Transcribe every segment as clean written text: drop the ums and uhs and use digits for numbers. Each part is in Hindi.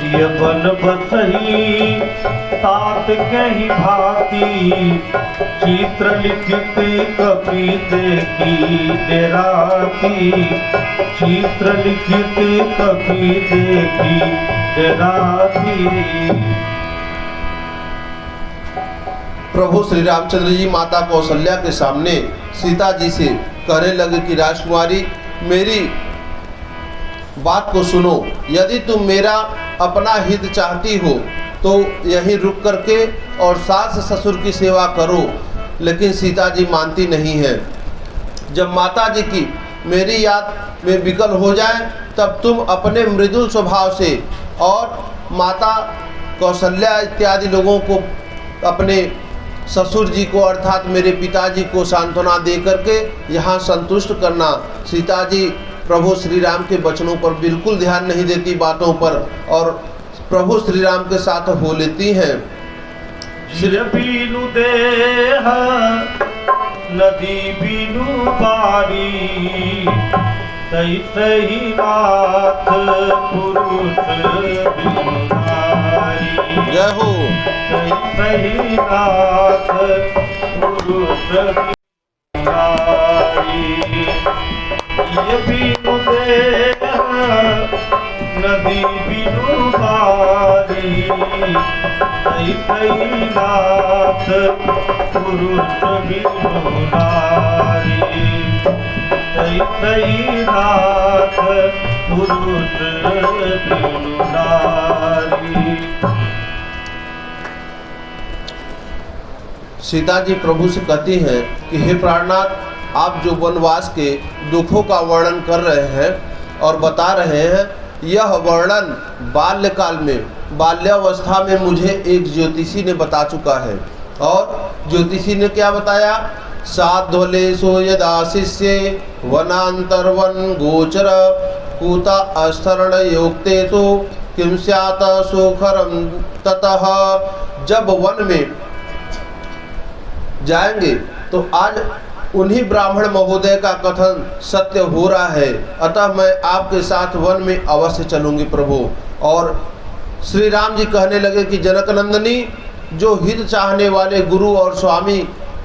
ये बन बसही तात कहीं भांति, चित्र लिखित कपि देखी डेराती, चित्र लिखित कपि देखी डेराती। प्रभु श्री रामचंद्र जी माता कौशल्या के सामने सीता जी से कहने लगे कि राजकुमारी मेरी बात को सुनो, यदि तुम मेरा अपना हित चाहती हो तो यहीं रुक करके और सास ससुर की सेवा करो। लेकिन सीता जी मानती नहीं है। जब माता जी की मेरी याद में विकल हो जाए तब तुम अपने मृदुल स्वभाव से और माता कौशल्या इत्यादि लोगों को, अपने ससुर जी को अर्थात मेरे पिताजी को सांत्वना दे करके यहाँ संतुष्ट करना। सीता जी प्रभु श्री राम के वचनों पर बिल्कुल ध्यान नहीं देती, बातों पर, और प्रभु श्री राम के साथ हो लेती हैं। बीनु देह नदी बीनु बारी, तैसे ही नाथ पुरुष बिनु नारी। जय हो। तैसे ही नाथ पुरुष बिनु नारी। ये बीनु देह नदी बीनु बारी, तैसे ही नाथ पुरुष बिनु नारी। तैसे ही नाथ पुरुष बिनु नारी। सीता जी प्रभु से कहती हैं कि हे प्राणनाथ, आप जो वनवास के दुखों का वर्णन कर रहे हैं और बता रहे हैं, यह वर्णन बाल्यकाल में, बाल्यावस्था में मुझे एक ज्योतिषी ने बता चुका है। और ज्योतिषी ने क्या बताया? साध्वलेशो यदा शिष्ये वनांतरवन गोचर, कूता अस्तरण योक्ते तो किम स्यात् सुखरम ततः। जब वन में जाएंगे तो आज उन्हीं ब्राह्मण महोदय का कथन सत्य हो रहा है, अतः मैं आपके साथ वन में अवश्य चलूंगी प्रभु। और श्री राम जी कहने लगे कि जनक नंदनी, जो हित चाहने वाले गुरु और स्वामी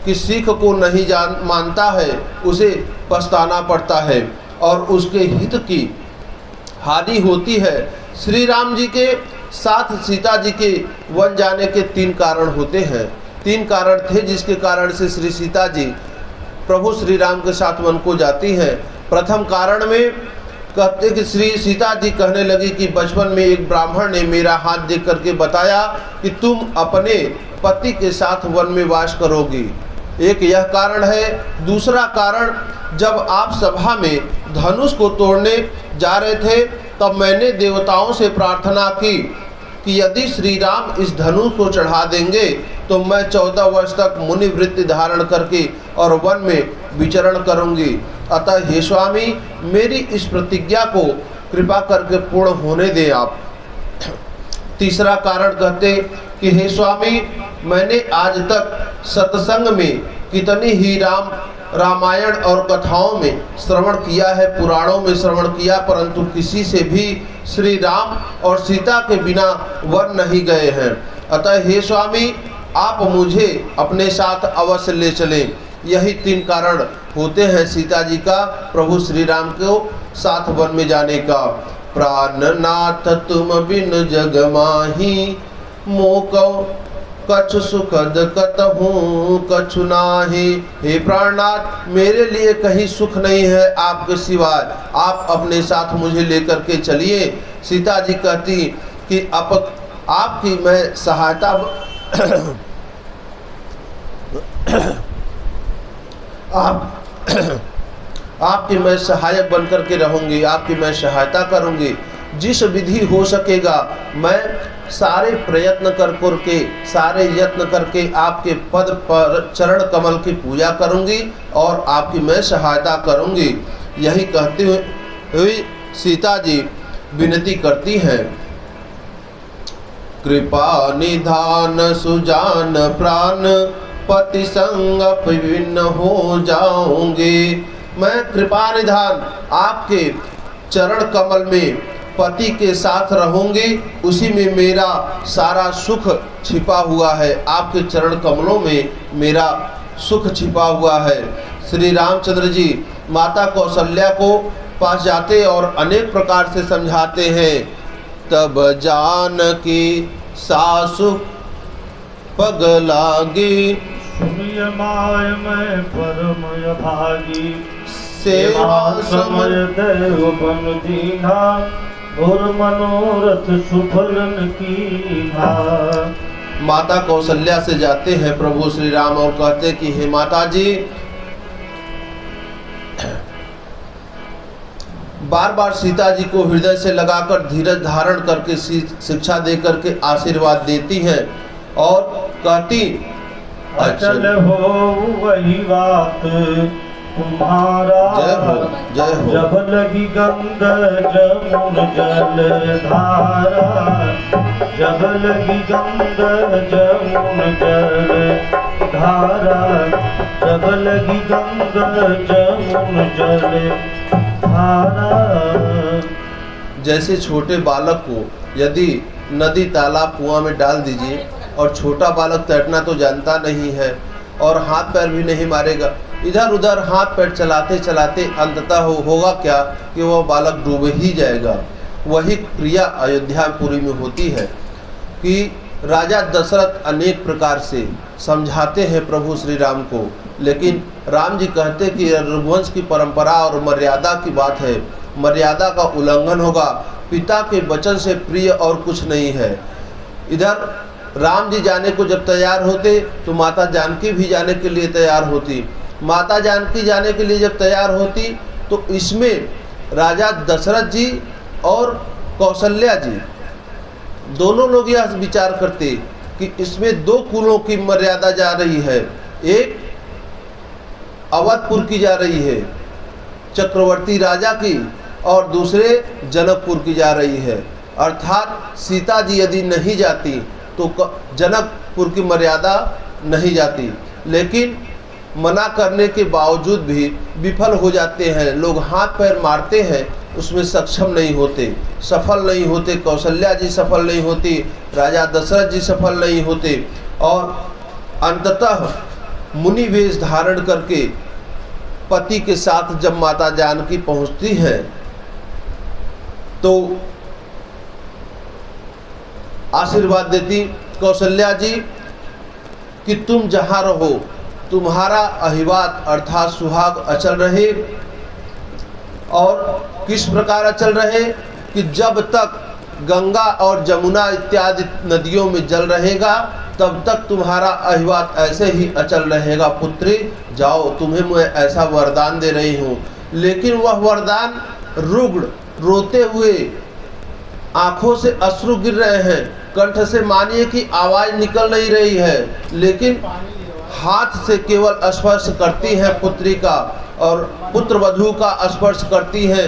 की सीख को नहीं मानता है उसे पछताना पड़ता है और उसके हित की हानि होती है। श्री राम जी के साथ सीता जी के वन जाने के 3 कारण होते हैं। 3 कारण थे जिसके कारण से श्री सीता जी प्रभु श्री राम के साथ वन को जाती हैं। प्रथम कारण में कहते कि श्री सीता जी कहने लगी कि बचपन में एक ब्राह्मण ने मेरा हाथ देख करके बताया कि तुम अपने पति के साथ वन में वास करोगी। एक यह कारण है। दूसरा कारण, जब आप सभा में धनुष को तोड़ने जा रहे थे तब मैंने देवताओं से प्रार्थना की कि यदि श्री राम इस धनुष को चढ़ा देंगे तो मैं 14 वर्ष तक मुनि वृत्ति धारण करके और वन में विचरण करूंगी। अतः हे स्वामी, मेरी इस प्रतिज्ञा को कृपा करके पूर्ण होने दें आप। तीसरा कारण कहते कि हे स्वामी, मैंने आज तक सत्संग में कितनी ही रामायण और कथाओं में श्रवण किया है, पुराणों में श्रवण किया, परंतु किसी से भी श्री राम और सीता के बिना वन नहीं गए हैं। अतः हे स्वामी, आप मुझे अपने साथ अवश्य ले चलें। यही 3 कारण होते हैं सीता जी का प्रभु श्री राम को साथ वन में जाने का। प्राणनाथ तुम बिन जग माही, मोको कछु सुखद कतहूँ कछु नाही। हे प्राणनाथ, मेरे लिए कहीं सुख नहीं है आपके सिवाय, आप अपने साथ मुझे लेकर के चलिए। सीता जी कहती कि आपकी मैं सहायता आपकी मैं सहायक बनकर के रहूंगी, आपकी मैं सहायता करूंगी। जिस विधि हो सकेगा मैं सारे प्रयत्न करके, सारे यत्न करके आपके पद पर चरण कमल की पूजा करूंगी और आपकी मैं सहायता करूंगी। यही कहते हुए सीता जी विनती करती हैं। कृपा निधान सुजान प्राण, पति संग विभिन्न हो जाऊंगे। मैं कृपा निधान आपके चरण कमल में पति के साथ रहूंगी, उसी में मेरा सारा सुख छिपा हुआ है। आपके चरण कमलों में मेरा सुख छिपा हुआ है। श्री रामचंद्र जी माता कौशल्या को पास जाते और अनेक प्रकार से समझाते हैं। तब जानकी सासु पग लागी, सुनिय माय मैं परम अभागी, सेवा समय देव बन दीना, और मनोरथ सुफलन कीना। माता कौशल्या से जाते हैं प्रभु श्री राम और कहते कि हे माता जी, बार बार सीता जी को हृदय से लगाकर धीरज धारण करके शिक्षा दे करके आशीर्वाद देती हैं और कहती अचल हो वही बात तुम्हारा, जय हो। जब लगी गंगा जमुन जल धारा, जब लगी गंगा जमुन जल धारा, जब लगी गंगा जमुन जल धारा। जैसे छोटे बालक को यदि नदी तालाब कुआं में डाल दीजिए और छोटा बालक तैरना तो जानता नहीं है और हाथ पैर भी नहीं मारेगा, इधर उधर हाथ पैर चलाते चलाते अंततः होगा क्या कि वह बालक डूब ही जाएगा। वही क्रिया अयोध्यापुरी में होती है कि राजा दशरथ अनेक प्रकार से समझाते हैं प्रभु श्री राम को, लेकिन राम जी कहते कि रघुवंश की परंपरा और मर्यादा की बात है, मर्यादा का उल्लंघन होगा, पिता के वचन से प्रिय और कुछ नहीं है। इधर राम जी जाने को जब तैयार होते तो माता जानकी भी जाने के लिए तैयार होती। माता जानकी जाने के लिए जब तैयार होती तो इसमें राजा दशरथ जी और कौशल्या जी दोनों लोग यह विचार करते कि इसमें दो कुलों की मर्यादा जा रही है, एक अवधपुर की जा रही है चक्रवर्ती राजा की और दूसरे जनकपुर की जा रही है। अर्थात सीता जी यदि नहीं जाती तो जनकपुर की मर्यादा नहीं जाती, लेकिन मना करने के बावजूद भी विफल हो जाते हैं। लोग हाथ पैर मारते हैं, उसमें सक्षम नहीं होते, सफल नहीं होते। कौशल्या जी सफल नहीं होती, राजा दशरथ जी सफल नहीं होते और अंततः मुनि वेश धारण करके पति के साथ जब माता जानकी पहुंचती है तो आशीर्वाद देती कौशल्या जी कि तुम जहाँ रहो तुम्हारा अहिवात अर्थात सुहाग अचल रहे। और किस प्रकार अचल रहे कि जब तक गंगा और जमुना इत्यादि नदियों में जल रहेगा तब तक तुम्हारा अहिवात ऐसे ही अचल रहेगा। पुत्री जाओ, तुम्हें मैं ऐसा वरदान दे रही हूँ। लेकिन वह वरदान रुग्ण रोते हुए आंखों से अश्रु गिर रहे हैं, कंठ से मानिए कि आवाज निकल नहीं रही है, लेकिन हाथ से केवल स्पर्श करती है पुत्री का और पुत्र वधू का स्पर्श करती है,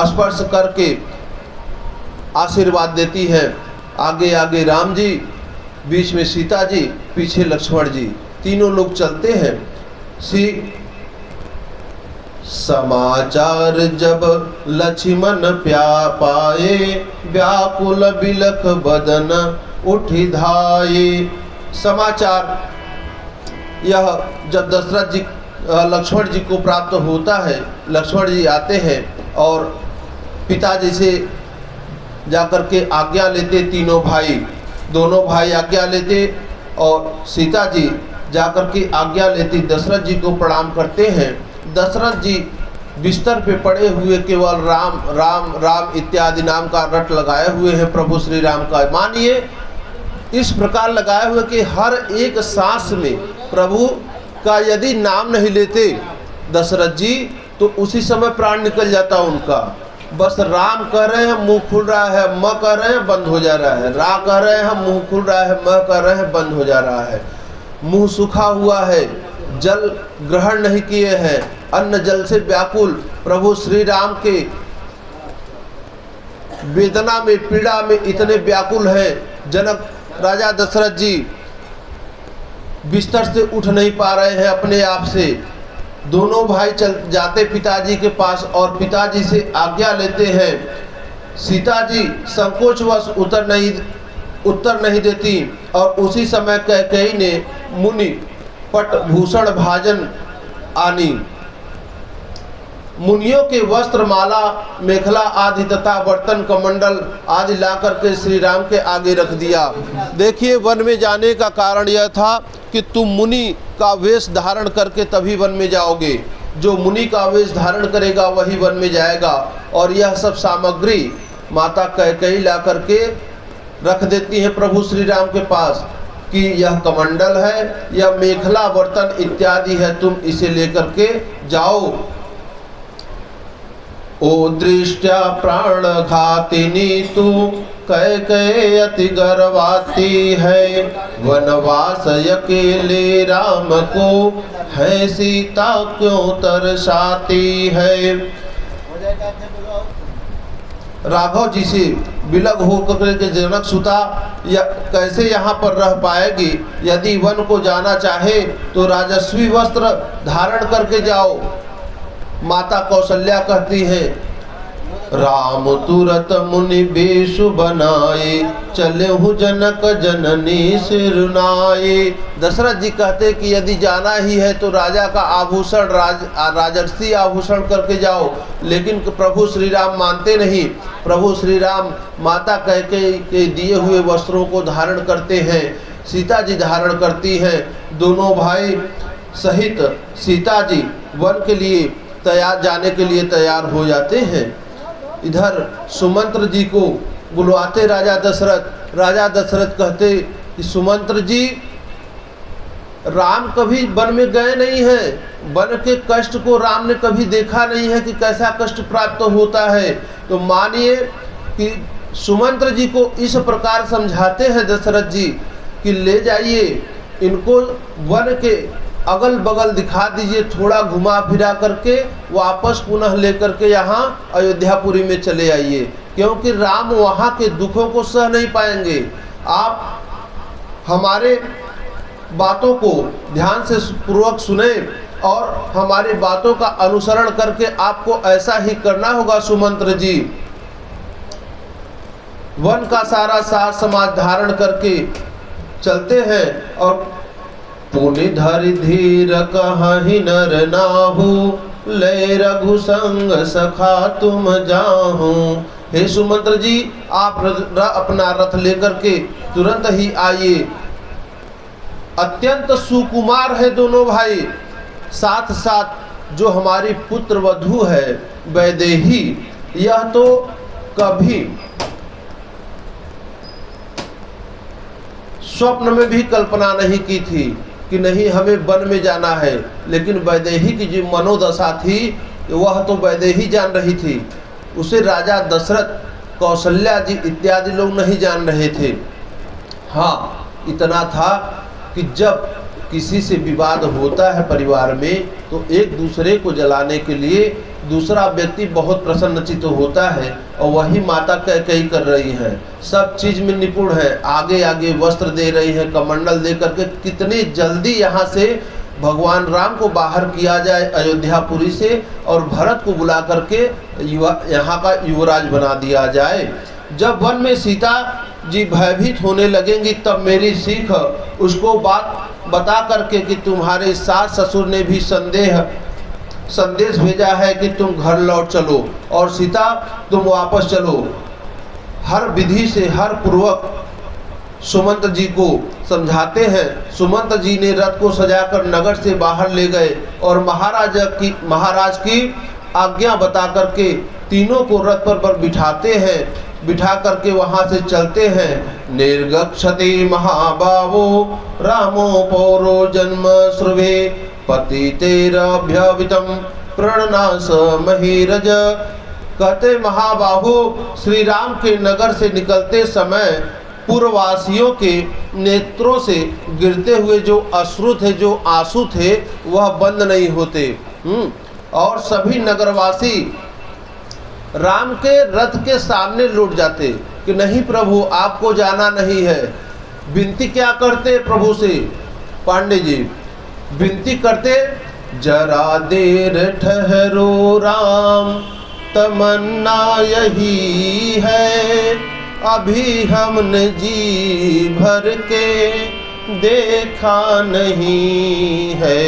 स्पर्श करके आशीर्वाद देती है। आगे आगे राम जी, बीच में सीता जी, पीछे लक्ष्मण जी, तीनों लोग चलते हैं। समाचार जब लक्ष्मण प्या पाए, व्याकुल बिलख बदन उठी धाये। समाचार यह जब दशरथ जी लक्ष्मण जी को प्राप्त होता है, लक्ष्मण जी आते हैं और पिताजी से जाकर के आज्ञा लेते। तीनों भाई, दोनों भाई आज्ञा लेते और सीता जी जाकर के आज्ञा लेती, दशरथ जी को प्रणाम करते हैं। दशरथ जी बिस्तर पे पड़े हुए केवल राम राम राम इत्यादि नाम का रट लगाए हुए हैं प्रभु श्री राम का। मानिए इस प्रकार लगाए हुए कि हर एक सांस में प्रभु का यदि नाम नहीं लेते दशरथ जी तो उसी समय प्राण निकल जाता उनका। बस राम कह रहे हैं मुंह खुल रहा है, म कह रहे हैं बंद हो जा रहा है, रा कह रहे हैं मुंह खुल रहा है, म कह रहे हैं बंद हो जा रहा है। मुंह सूखा हुआ है, जल ग्रहण नहीं किए हैं, अन्न जल से व्याकुल प्रभु श्री राम के वेदना में पीड़ा में इतने व्याकुल हैं। जनक राजा दशरथ जी बिस्तर से उठ नहीं पा रहे हैं अपने आप से। दोनों भाई चल जाते पिताजी के पास और पिताजी से आज्ञा लेते हैं सीता जी संकोचवश उत्तर नहीं देती और उसी समय कैकेयी ने मुनि पट भूषण भाजन आनी मुनियों के वस्त्र माला मेखला आदि तथा बर्तन कमंडल आदि ला करके श्री राम के आगे रख दिया। देखिए, वन में जाने का कारण यह था कि तुम मुनि का वेश धारण करके तभी वन में जाओगे। जो मुनि का वेश धारण करेगा वही वन में जाएगा। और यह सब सामग्री माता कैकेयी ला करके रख देती है प्रभु श्री राम के पास कि यह कमंडल है, यह मेखला बर्तन इत्यादि है, तुम इसे लेकर के जाओ। ओ दृष्ट्या प्राण घातिनी तू कैकेयी अति गर्वाती है, वनवास अकेले राम को है सीता क्यों तरसाती है। राघव जी से विलग होकर के जनक सुता या कैसे यहाँ पर रह पाएगी। यदि वन को जाना चाहे तो राजस्वी वस्त्र धारण करके जाओ। माता कौशल्या कहती है, राम तुरत मुनि बेशु बनाए, चले हूँ जनक जननी सिरनाए। दशरथ जी कहते कि यदि जाना ही है तो राजा का आभूषण राजर्षि आभूषण करके जाओ। लेकिन प्रभु श्री राम मानते नहीं। प्रभु श्री राम माता कैकेयी के दिए हुए वस्त्रों को धारण करते हैं। सीता जी धारण करती हैं। दोनों भाई सहित सीता जी वन के लिए जाने के लिए तैयार हो जाते हैं। इधर सुमंत्र जी को बुलवाते राजा दशरथ। राजा दशरथ कहते कि सुमंत्र जी, राम कभी वन में गए नहीं हैं, वन के कष्ट को राम ने कभी देखा नहीं है कि कैसा कष्ट प्राप्त होता है। तो मानिए कि सुमंत्र जी को इस प्रकार समझाते हैं दशरथ जी कि ले जाइए, इनको वन के अगल बगल दिखा दीजिए, थोड़ा घुमा फिरा करके वापस पुनः लेकर के यहाँ अयोध्यापुरी में चले आइए, क्योंकि राम वहाँ के दुखों को सह नहीं पाएंगे। आप हमारे बातों को ध्यान से पूर्वक सुने और हमारी बातों का अनुसरण करके आपको ऐसा ही करना होगा सुमंत्र जी। वन का सारा सार समाज धारण करके चलते हैं और पुनि धरि धीर कहि नर नाहु, ले रघु संग सखा तुम जाहू। हे सुमंत्र जी, आप अपना रथ लेकर के तुरंत ही आइए। अत्यंत सुकुमार है दोनों भाई। साथ साथ जो हमारी पुत्र वधू है वैदेही, यह तो कभी स्वप्न में भी कल्पना नहीं की थी कि नहीं हमें वन में जाना है। लेकिन वैदेही की जो मनोदशा थी वह तो वैदेही जान रही थी, उसे राजा दशरथ, कौशल्या जी इत्यादि लोग नहीं जान रहे थे। हाँ, इतना था कि जब किसी से विवाद होता है परिवार में तो एक दूसरे को जलाने के लिए दूसरा व्यक्ति बहुत प्रसन्नचित्त होता है, और वही माता कैकेयी कर रही हैं। सब चीज में निपुण है, आगे आगे वस्त्र दे रही है, कमंडल दे करके कितनी जल्दी यहाँ से भगवान राम को बाहर किया जाए अयोध्यापुरी से, और भरत को बुला करके यहाँ का युवराज बना दिया जाए। जब वन में सीता जी भयभीत होने लगेंगी तब मेरी सीख उसको बात बता करके कि तुम्हारे सास ससुर ने भी संदेश भेजा है कि तुम घर लौट चलो और सीता तुम वापस चलो। हर विधि से हर पूर्वक सुमंत जी को समझाते हैं। सुमंत जी ने रथ को सजाकर नगर से बाहर ले गए और महाराज की आज्ञा बता करके तीनों को रथ पर बिठाते हैं। बिठा करके वहां से चलते हैं। निर्गच्छति महाबावो रामो पौरो जन्म श्रुभे, पति तेरभ्यवितम प्रणनास महीरज। कहते महाबाहु श्री राम के नगर से निकलते समय पूर्ववासियों के नेत्रों से गिरते हुए जो अश्रु थे, जो आंसू थे, वह बंद नहीं होते। और सभी नगरवासी राम के रथ के सामने लौट जाते कि नहीं प्रभु, आपको जाना नहीं है। विनती क्या करते प्रभु से? पांडे जी विनती करते, जरा देर ठहरो राम, तमन्ना यही है, अभी हमने जी भर के देखा नहीं है,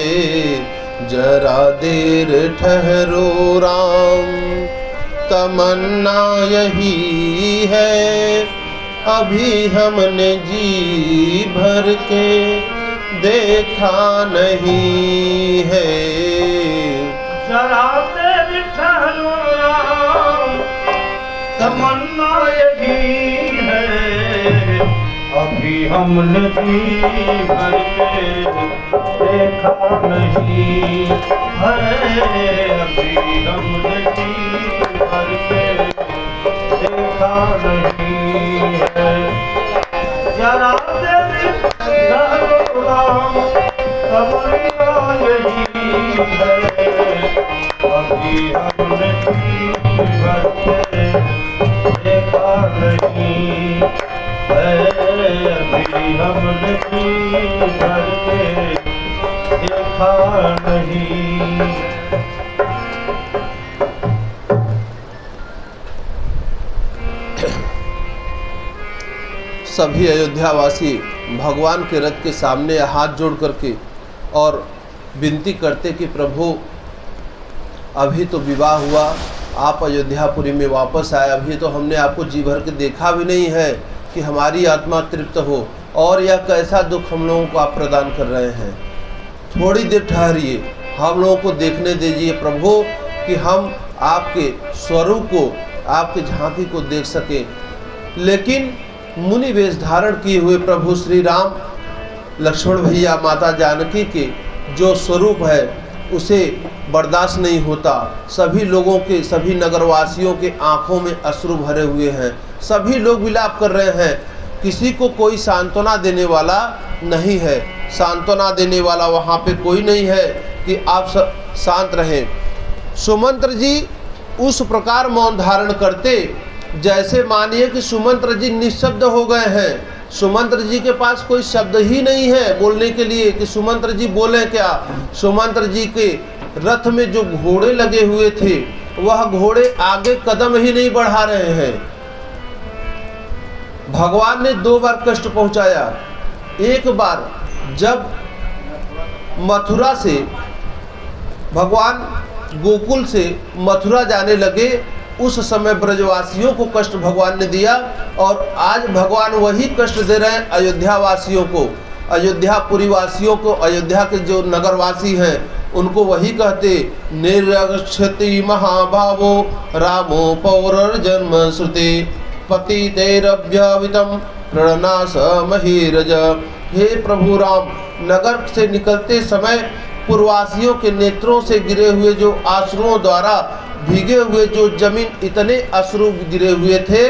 जरा देर ठहरो राम। तमन्ना यही है, अभी हमने जी भर के देखा नहीं है, जरा देर ठहरो राम। तमन्ना यही है, अभी हमने जी भर के देखा नहीं है, अभी हमने जी भर के देखा नहीं है, जरा देर ठहरो राम। तमन्ना यही है, अभी हमने जी भर के देखा नहीं है, अभी हमने जी भर के देखा नहीं। सभी अयोध्यावासी भगवान के रथ के सामने हाथ जोड़ करके और विनती करते कि प्रभु अभी तो विवाह हुआ, आप अयोध्यापुरी में वापस आए, अभी तो हमने आपको जी भर के देखा भी नहीं है कि हमारी आत्मा तृप्त हो, और यह कैसा दुख हम लोगों को आप प्रदान कर रहे हैं। थोड़ी देर ठहरिए, हम लोगों को देखने दीजिए प्रभु कि हम आपके स्वरूप को, आपके झांकी को देख सकें। लेकिन मुनि वेश धारण किए हुए प्रभु श्री राम लक्ष्मण भैया माता जानकी के जो स्वरूप है उसे बर्दाश्त नहीं होता। सभी लोगों के, सभी नगरवासियों के आंखों में अश्रु भरे हुए हैं, सभी लोग विलाप कर रहे हैं, किसी को कोई सांत्वना देने वाला नहीं है। सांत्वना देने वाला वहाँ पे कोई नहीं है कि आप शांत रहें। सुमंत्र जी उस प्रकार मौन धारण करते जैसे मानिए कि सुमंत्र जी निशब्द हो गए हैं। सुमंत्र जी के पास कोई शब्द ही नहीं है बोलने के लिए कि सुमंत्र जी बोले क्या। सुमंत्र जी के रथ में जो घोड़े लगे हुए थे वह घोड़े आगे कदम ही नहीं बढ़ा रहे हैं। भगवान ने 2 बार कष्ट पहुंचाया। एक बार जब मथुरा से भगवान गोकुल से मथुरा जाने लगे, उस समय ब्रजवासियों को कष्ट भगवान ने दिया, और आज भगवान वही कष्ट दे रहे हैं अयोध्या वासियों को, अयोध्यापुरी वासियों को। अयोध्या के जो नगरवासी हैं उनको वही कहते, निरक्षति महाभावो रामो पौरर्जन्म श्रुते पतितेरभ्यवितम प्रणनाश महीरज। हे प्रभु राम, नगर से निकलते समय पूर्ववासियों के नेत्रों से गिरे हुए जो आंसुओं द्वारा भीगे हुए जो जमीन, इतने अश्रु गिरे हुए थे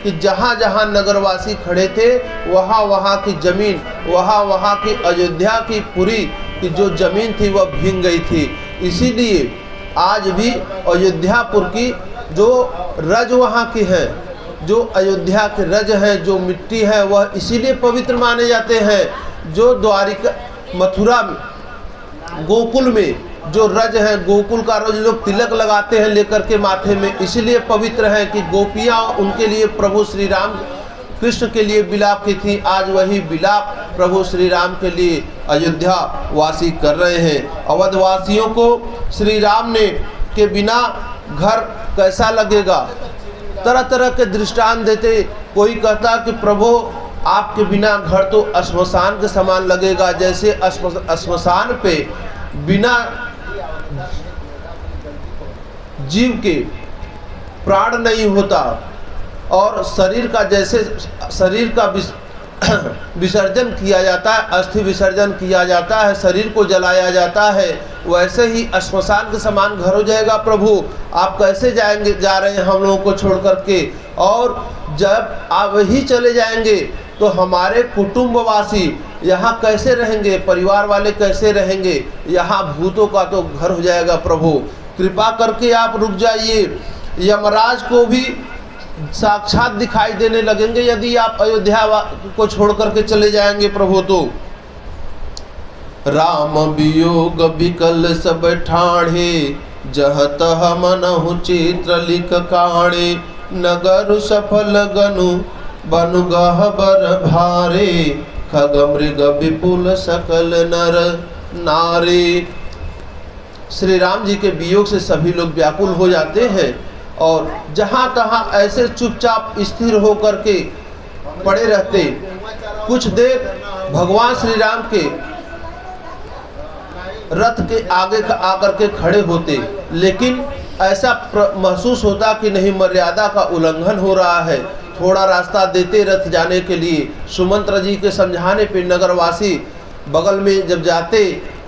कि जहाँ जहाँ नगरवासी खड़े थे वहाँ वहाँ की जमीन, वहाँ की अयोध्या की पुरी की जो जमीन थी वह भीग गई थी। इसीलिए आज भी अयोध्यापुर की जो रज वहाँ की है, जो अयोध्या के रज हैं, जो मिट्टी है, वह इसीलिए पवित्र माने जाते हैं। जो द्वारिका, मथुरा में, गोकुल में जो रज है, गोकुल का रोज लोग तिलक लगाते हैं लेकर के माथे में, इसलिए पवित्र है कि गोपियाँ उनके लिए प्रभु श्री राम कृष्ण के लिए विलाप की थी। आज वही विलाप प्रभु श्री राम के लिए अयोध्या वासी कर रहे हैं। अवध वासियों को श्री राम ने के बिना घर कैसा लगेगा, तरह तरह के दृष्टांत देते। कोई कहता कि प्रभु आपके बिना घर तो श्मशान के समान लगेगा, जैसे श्मशान पे बिना जीव के प्राण नहीं होता, और शरीर का जैसे शरीर का विसर्जन किया जाता है, अस्थि विसर्जन किया जाता है, शरीर को जलाया जाता है, वैसे ही श्मशान के समान घर हो जाएगा। प्रभु आप कैसे जाएंगे, जा रहे हैं हम लोगों को छोड़ करके, और जब आप ही चले जाएंगे तो हमारे कुटुंबवासी यहाँ कैसे रहेंगे, परिवार वाले कैसे रहेंगे, यहाँ भूतों का तो घर हो जाएगा। प्रभु कृपा करके आप रुक जाइए। यमराज को भी साक्षात दिखाई देने लगेंगे यदि आप अयोध्या को छोड़ करके चले जाएंगे प्रभु। तो राम वियोग विकल सब ठाढ़े, जह तह मनहु चित्र लिख काणे, नगर सफल गनु बनु गहबर भारे, खग मृग विपुल सकल नर नारी। श्री राम जी के वियोग से सभी लोग व्याकुल हो जाते हैं और जहाँ तहाँ ऐसे चुपचाप स्थिर होकर के पड़े रहते। कुछ देर भगवान श्री राम के रथ के आगे आकर के खड़े होते, लेकिन ऐसा महसूस होता कि नहीं, मर्यादा का उल्लंघन हो रहा है। थोड़ा रास्ता देते रथ जाने के लिए। सुमंत्र जी के समझाने पे नगरवासी बगल में जब जाते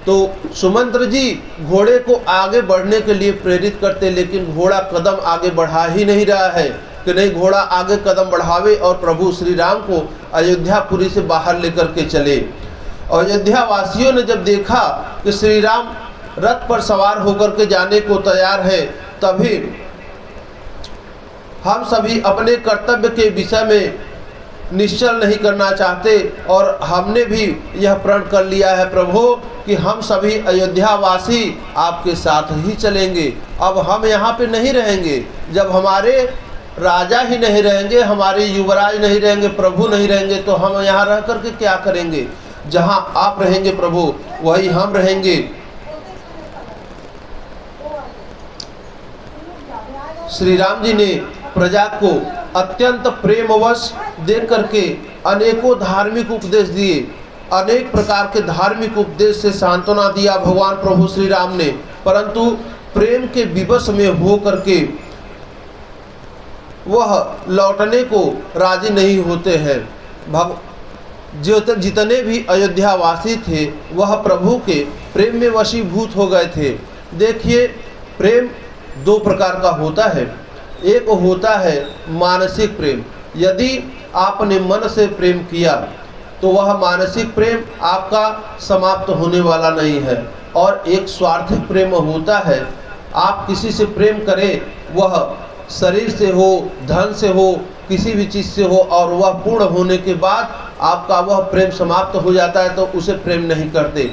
तो सुमंत्र जी घोड़े को आगे बढ़ने के लिए प्रेरित करते, लेकिन घोड़ा कदम आगे बढ़ा ही नहीं रहा है कि नहीं घोड़ा आगे कदम बढ़ावे और प्रभु श्री राम को अयोध्यापुरी से बाहर लेकर के चले। अयोध्या वासियों ने जब देखा कि श्री राम रथ पर सवार होकर के जाने को तैयार है, तभी हम सभी अपने कर्तव्य के विषय में निश्चल नहीं करना चाहते और हमने भी यह प्रण कर लिया है प्रभु कि हम सभी अयोध्यावासी आपके साथ ही चलेंगे। अब हम यहाँ पे नहीं रहेंगे। जब हमारे राजा ही नहीं रहेंगे, हमारे युवराज नहीं रहेंगे, प्रभु नहीं रहेंगे, तो हम यहाँ रह करके क्या करेंगे। जहाँ आप रहेंगे प्रभु वही हम रहेंगे। श्री राम जी ने प्रजा को अत्यंत प्रेमवश देख करके अनेकों धार्मिक उपदेश दिए। अनेक प्रकार के धार्मिक उपदेश से सांत्वना दिया भगवान प्रभु श्री राम ने, परंतु प्रेम के विवश में हो करके वह लौटने को राजी नहीं होते हैं। जितने भी अयोध्यावासी थे वह प्रभु के प्रेम में वशीभूत हो गए थे। देखिए, प्रेम दो प्रकार का होता है। एक होता है मानसिक प्रेम। यदि आपने मन से प्रेम किया तो वह मानसिक प्रेम आपका समाप्त होने वाला नहीं है। और एक स्वार्थिक प्रेम होता है। आप किसी से प्रेम करें, वह शरीर से हो, धन से हो, किसी भी चीज़ से हो, और वह पूर्ण होने के बाद आपका वह प्रेम समाप्त हो जाता है तो उसे प्रेम नहीं करते।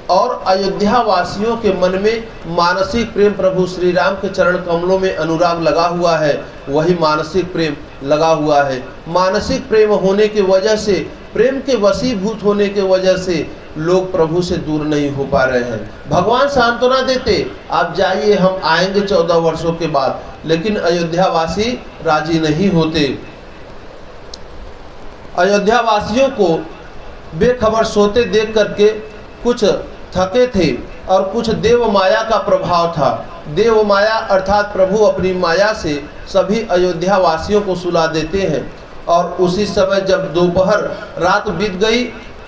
और अयोध्या वासियों के मन में मानसिक प्रेम, प्रभु श्री राम के चरण कमलों में अनुराग लगा हुआ है, वही मानसिक प्रेम लगा हुआ है। मानसिक प्रेम होने की वजह से, प्रेम के वशीभूत होने के वजह से लोग प्रभु से दूर नहीं हो पा रहे हैं। भगवान सांत्वना देते, आप जाइए, हम आएंगे 14 वर्षों के बाद, लेकिन अयोध्या वासी राजी नहीं होते। अयोध्या वासियों को बेखबर सोते देख करके कुछ थके थे और कुछ देव माया का प्रभाव था। देव माया अर्थात प्रभु अपनी माया से सभी अयोध्या वासियों को सुला देते हैं। और उसी समय जब दोपहर रात बीत गई,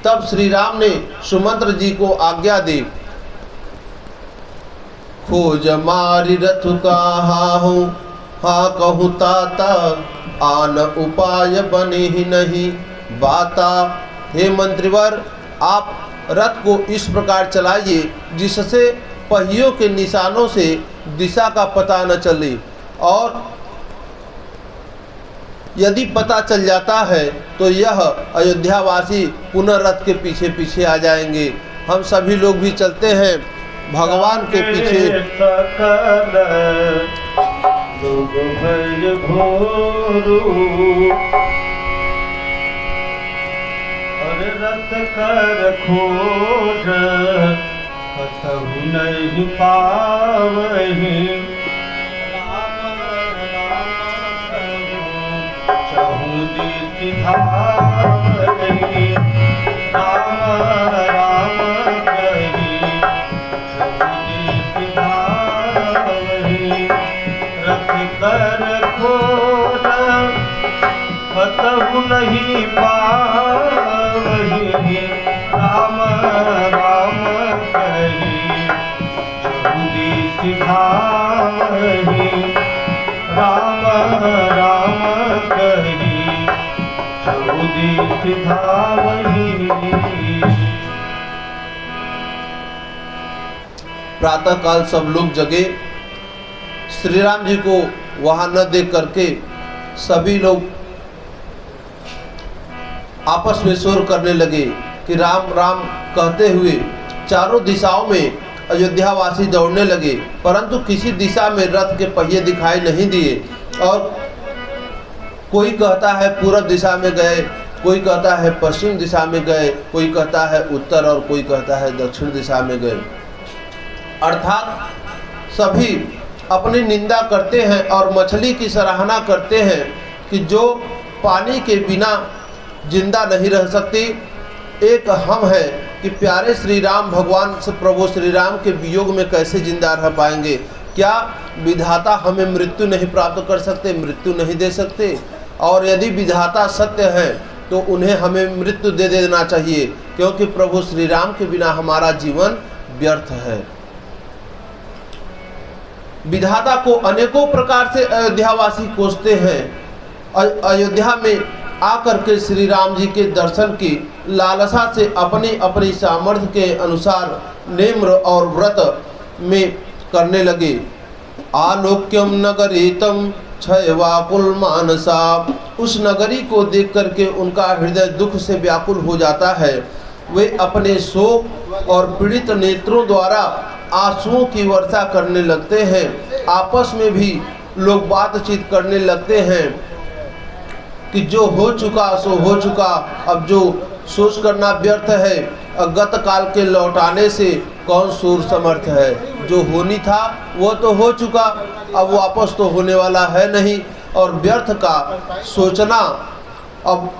तब श्री राम ने सुमंत्र जी को आज्ञा दी, खोज मारी रथ कहाहूँ, हाँ कहूँ ताता, आन उपाय बने ही नहीं बाता। हे मंत्रीवर, आप रथ को इस प्रकार चलाइए जिससे पहियों के निशानों से दिशा का पता न चले, और यदि पता चल जाता है तो यह अयोध्यावासी पुनः रथ के पीछे पीछे आ जाएंगे। हम सभी लोग भी चलते हैं भगवान के पीछे। रथ कर खोज कतहु नहीं पावहि, चहु दिशि धावहि, राम राम कहि चहु दिशि धावहि। रथ कर खोज कतहु नहीं पावहि, राम राम कहि चहु दिशि धावहि, राम राम कहि चहु दिशि धावहि। प्रातः काल सब लोग जगे। श्री राम जी को वहां न देख करके सभी लोग आपस में शोर करने लगे कि राम राम कहते हुए चारों दिशाओं में अयोध्यावासी दौड़ने लगे, परंतु किसी दिशा में रथ के पहिए दिखाई नहीं दिए। और कोई कहता है पूर्व दिशा में गए, कोई कहता है पश्चिम दिशा में गए, कोई कहता है उत्तर और कोई कहता है दक्षिण दिशा में गए। अर्थात सभी अपनी निंदा करते हैं और मछली की सराहना करते हैं कि जो पानी के बिना जिंदा नहीं रह सकती। एक हम है कि प्यारे श्री राम भगवान से प्रभु श्री राम के वियोग में कैसे जिंदा रह पाएंगे। क्या विधाता हमें मृत्यु नहीं प्राप्त कर सकते, मृत्यु नहीं दे सकते? और यदि विधाता सत्य है तो उन्हें हमें मृत्यु दे देना चाहिए, क्योंकि प्रभु श्री राम के बिना हमारा जीवन व्यर्थ है। विधाता को अनेकों प्रकार से अयोध्यावासी कोसते हैं। अयोध्या में आकर के श्री राम जी के दर्शन की लालसा से अपनी अपनी सामर्थ्य के अनुसार नेम्र और व्रत में करने लगे। आलोक्यम नगरीतम क्षयवाकुल मानसा, उस नगरी को देख करके उनका हृदय दुख से व्याकुल हो जाता है। वे अपने शोक और पीड़ित नेत्रों द्वारा आंसुओं की वर्षा करने लगते हैं। आपस में भी लोग बातचीत करने लगते हैं कि जो हो चुका सो हो चुका, अब जो सोच करना व्यर्थ है। गत काल के लौटाने से कौन सूर समर्थ है। जो होनी था वो तो हो चुका, अब वापस तो होने वाला है नहीं। और व्यर्थ का सोचना, अब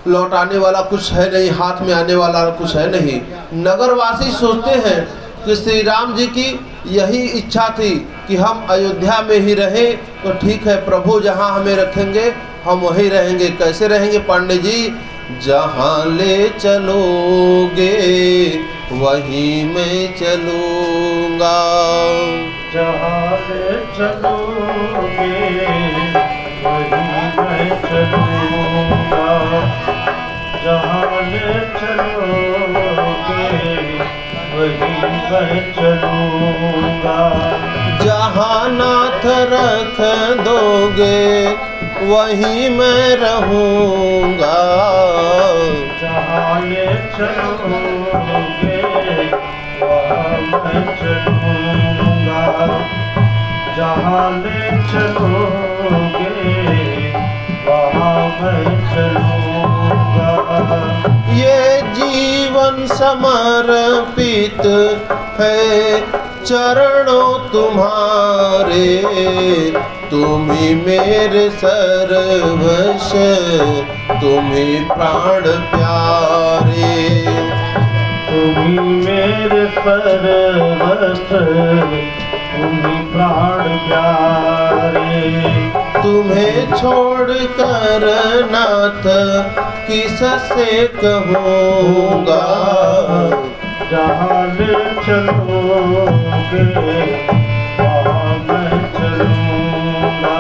लौटाने वाला कुछ है नहीं, हाथ में आने वाला कुछ है नहीं। नगरवासी सोचते हैं कि श्री राम जी की यही इच्छा थी कि हम अयोध्या में ही रहें, तो ठीक है, प्रभु जहाँ हमें रखेंगे हम वहीं रहेंगे। कैसे रहेंगे पांडे जी? जहाँ ले चलोगे वहीं मैं चलूँगा, जहाँ ले चलोगे वहीं मैं चलूँगा, जहाँ ले चलोगे वहीं मैं चलूँगा, जहाँ नाथ रख दोगे वहीं मैं रहूँगा, जहाँ ले चलोगे वहाँ मैं चलूँगा, जहाँ ले चलोगे वहाँ मैं चलूँगा। ये जीवन समर्पित है चरणों तुम्हारे, तुम ही मेरे सर्वस्व, तुम ही प्राण प्यारे, तुम ही मेरे सर्वस्व, तुम ही प्राण प्यारे, तुम्हें छोड़ कर नाथ किससे कहूँगा, जहाँ ले चलोगे वहाँ मैं चलूँगा,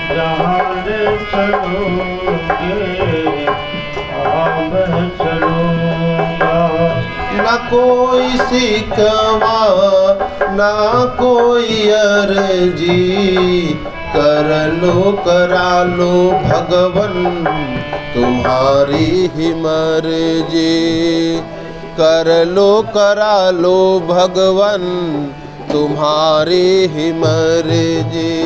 जहाँ ले चलोगे वहाँ मैं चलूँगा। न कोई सिकवा न कोई अर्जी, कर लो करा लो भगवन तुम्हारी ही मर्जी, कर लो करा लो भगवन तुम्हारी ही मर्जी।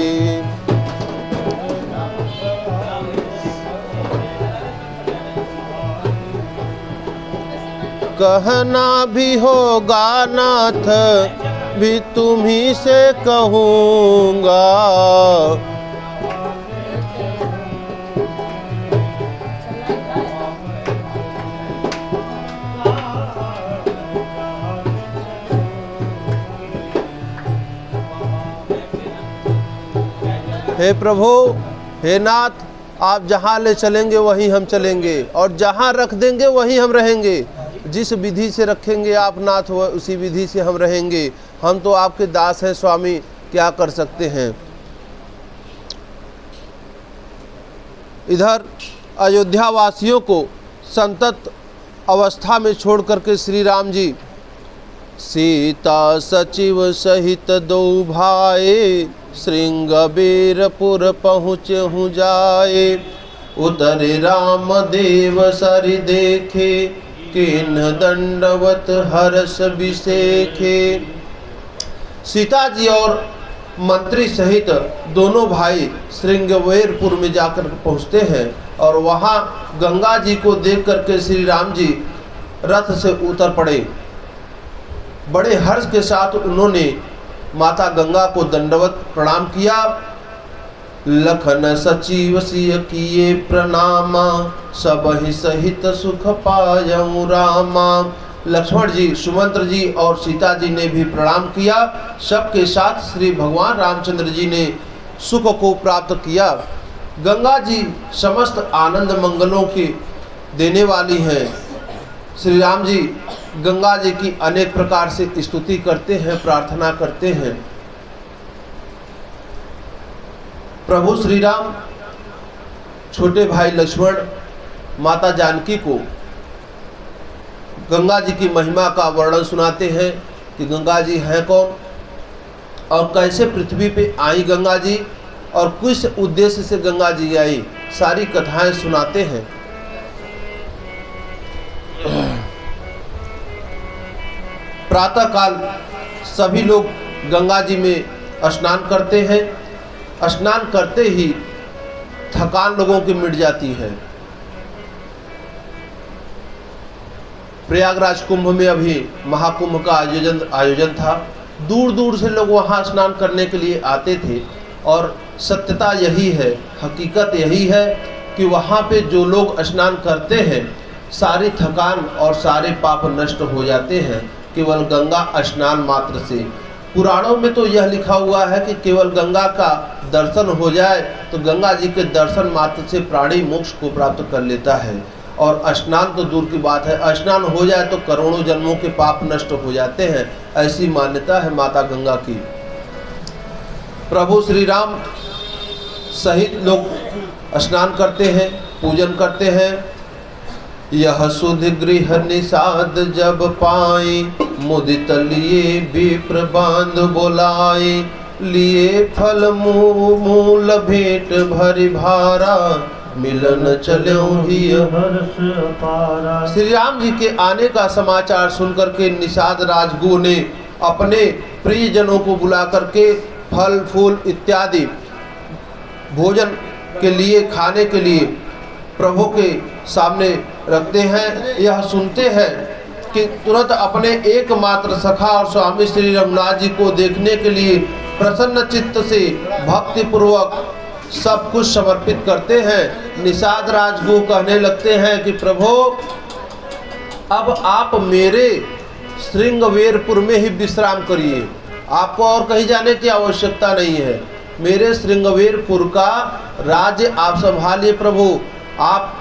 कहना भी होगा नाथ भी तुम्ही से कहूँगा, हे प्रभु, हे नाथ, आप जहाँ ले चलेंगे वहीं हम चलेंगे और जहाँ रख देंगे वहीं हम रहेंगे। जिस विधि से रखेंगे आप नाथ उसी विधि से हम रहेंगे। हम तो आपके दास हैं स्वामी, क्या कर सकते हैं। इधर अयोध्या वासियों को संतत अवस्था में छोड़ करके श्री राम जी सीता सचिव सहित दो भाई श्रृंगबेरपुर पहुँचे हूँ जाए। उतरे राम देव सरि देखे के न दंडवत हर्ष विशेखे। सीता जी और मंत्री सहित दोनों भाई श्रृंगवेरपुर में जाकर पहुंचते हैं और वहां गंगा जी को देख करके श्री राम जी रथ से उतर पड़े। बड़े हर्ष के साथ उन्होंने माता गंगा को दंडवत प्रणाम किया। लखन सचिव सिय किए प्रणामा, सबहि सहित सुख पायऊ रामा। लक्ष्मण जी, सुमंत्र जी और सीता जी ने भी प्रणाम किया। सबके साथ श्री भगवान रामचंद्र जी ने सुख को प्राप्त किया। गंगा जी समस्त आनंद मंगलों की देने वाली हैं। श्री राम जी गंगा जी की अनेक प्रकार से स्तुति करते हैं, प्रार्थना करते हैं। प्रभु श्री राम छोटे भाई लक्ष्मण माता जानकी को गंगा जी की महिमा का वर्णन सुनाते हैं कि गंगा जी हैं कौन और कैसे पृथ्वी पे आई गंगा जी और किस उद्देश्य से गंगा जी आई, सारी कथाएं सुनाते हैं। प्रातः काल सभी लोग गंगा जी में स्नान करते हैं। स्नान करते ही थकान लोगों की मिट जाती है। प्रयागराज कुंभ में अभी महाकुंभ का आयोजन था। दूर दूर से लोग वहां स्नान करने के लिए आते थे और सत्यता यही है, हकीकत यही है कि वहां पे जो लोग स्नान करते हैं सारी थकान और सारे पाप नष्ट हो जाते हैं केवल गंगा स्नान मात्र से। पुराणों में तो यह लिखा हुआ है कि केवल गंगा का दर्शन हो जाए तो गंगा जी के दर्शन मात्र से प्राणी मोक्ष को प्राप्त कर लेता है। और स्नान तो दूर की बात है, स्नान हो जाए तो करोड़ों जन्मों के पाप नष्ट हो जाते हैं। ऐसी मान्यता है माता गंगा की। प्रभु श्री राम सहित लोग स्नान करते हैं, पूजन करते हैं। यह सुध गृह निषाद जब पाए, मुदित लिए विप्र बांध बोलाए। लिए फल मूल भेंट भरि भारा, मिलन चलो ही हर्ष अपारा। श्री राम जी के आने का समाचार सुनकर के निषाद राजगुरु ने अपने प्रियजनों को बुला करके फल फूल इत्यादि भोजन के लिए, खाने के लिए प्रभु के सामने रखते हैं। यह सुनते हैं कि तुरंत अपने एकमात्र सखा और स्वामी श्री रघुनाथ जी को देखने के लिए प्रसन्न चित्त से भक्ति पूर्वक सब कुछ समर्पित करते हैं। निषाद राजगुरु कहने लगते हैं कि प्रभु अब आप मेरे श्रृंगवेरपुर में ही विश्राम करिए, आपको और कहीं जाने की आवश्यकता नहीं है। मेरे श्रृंगवेरपुर का राज्य आप संभालिए प्रभु। आप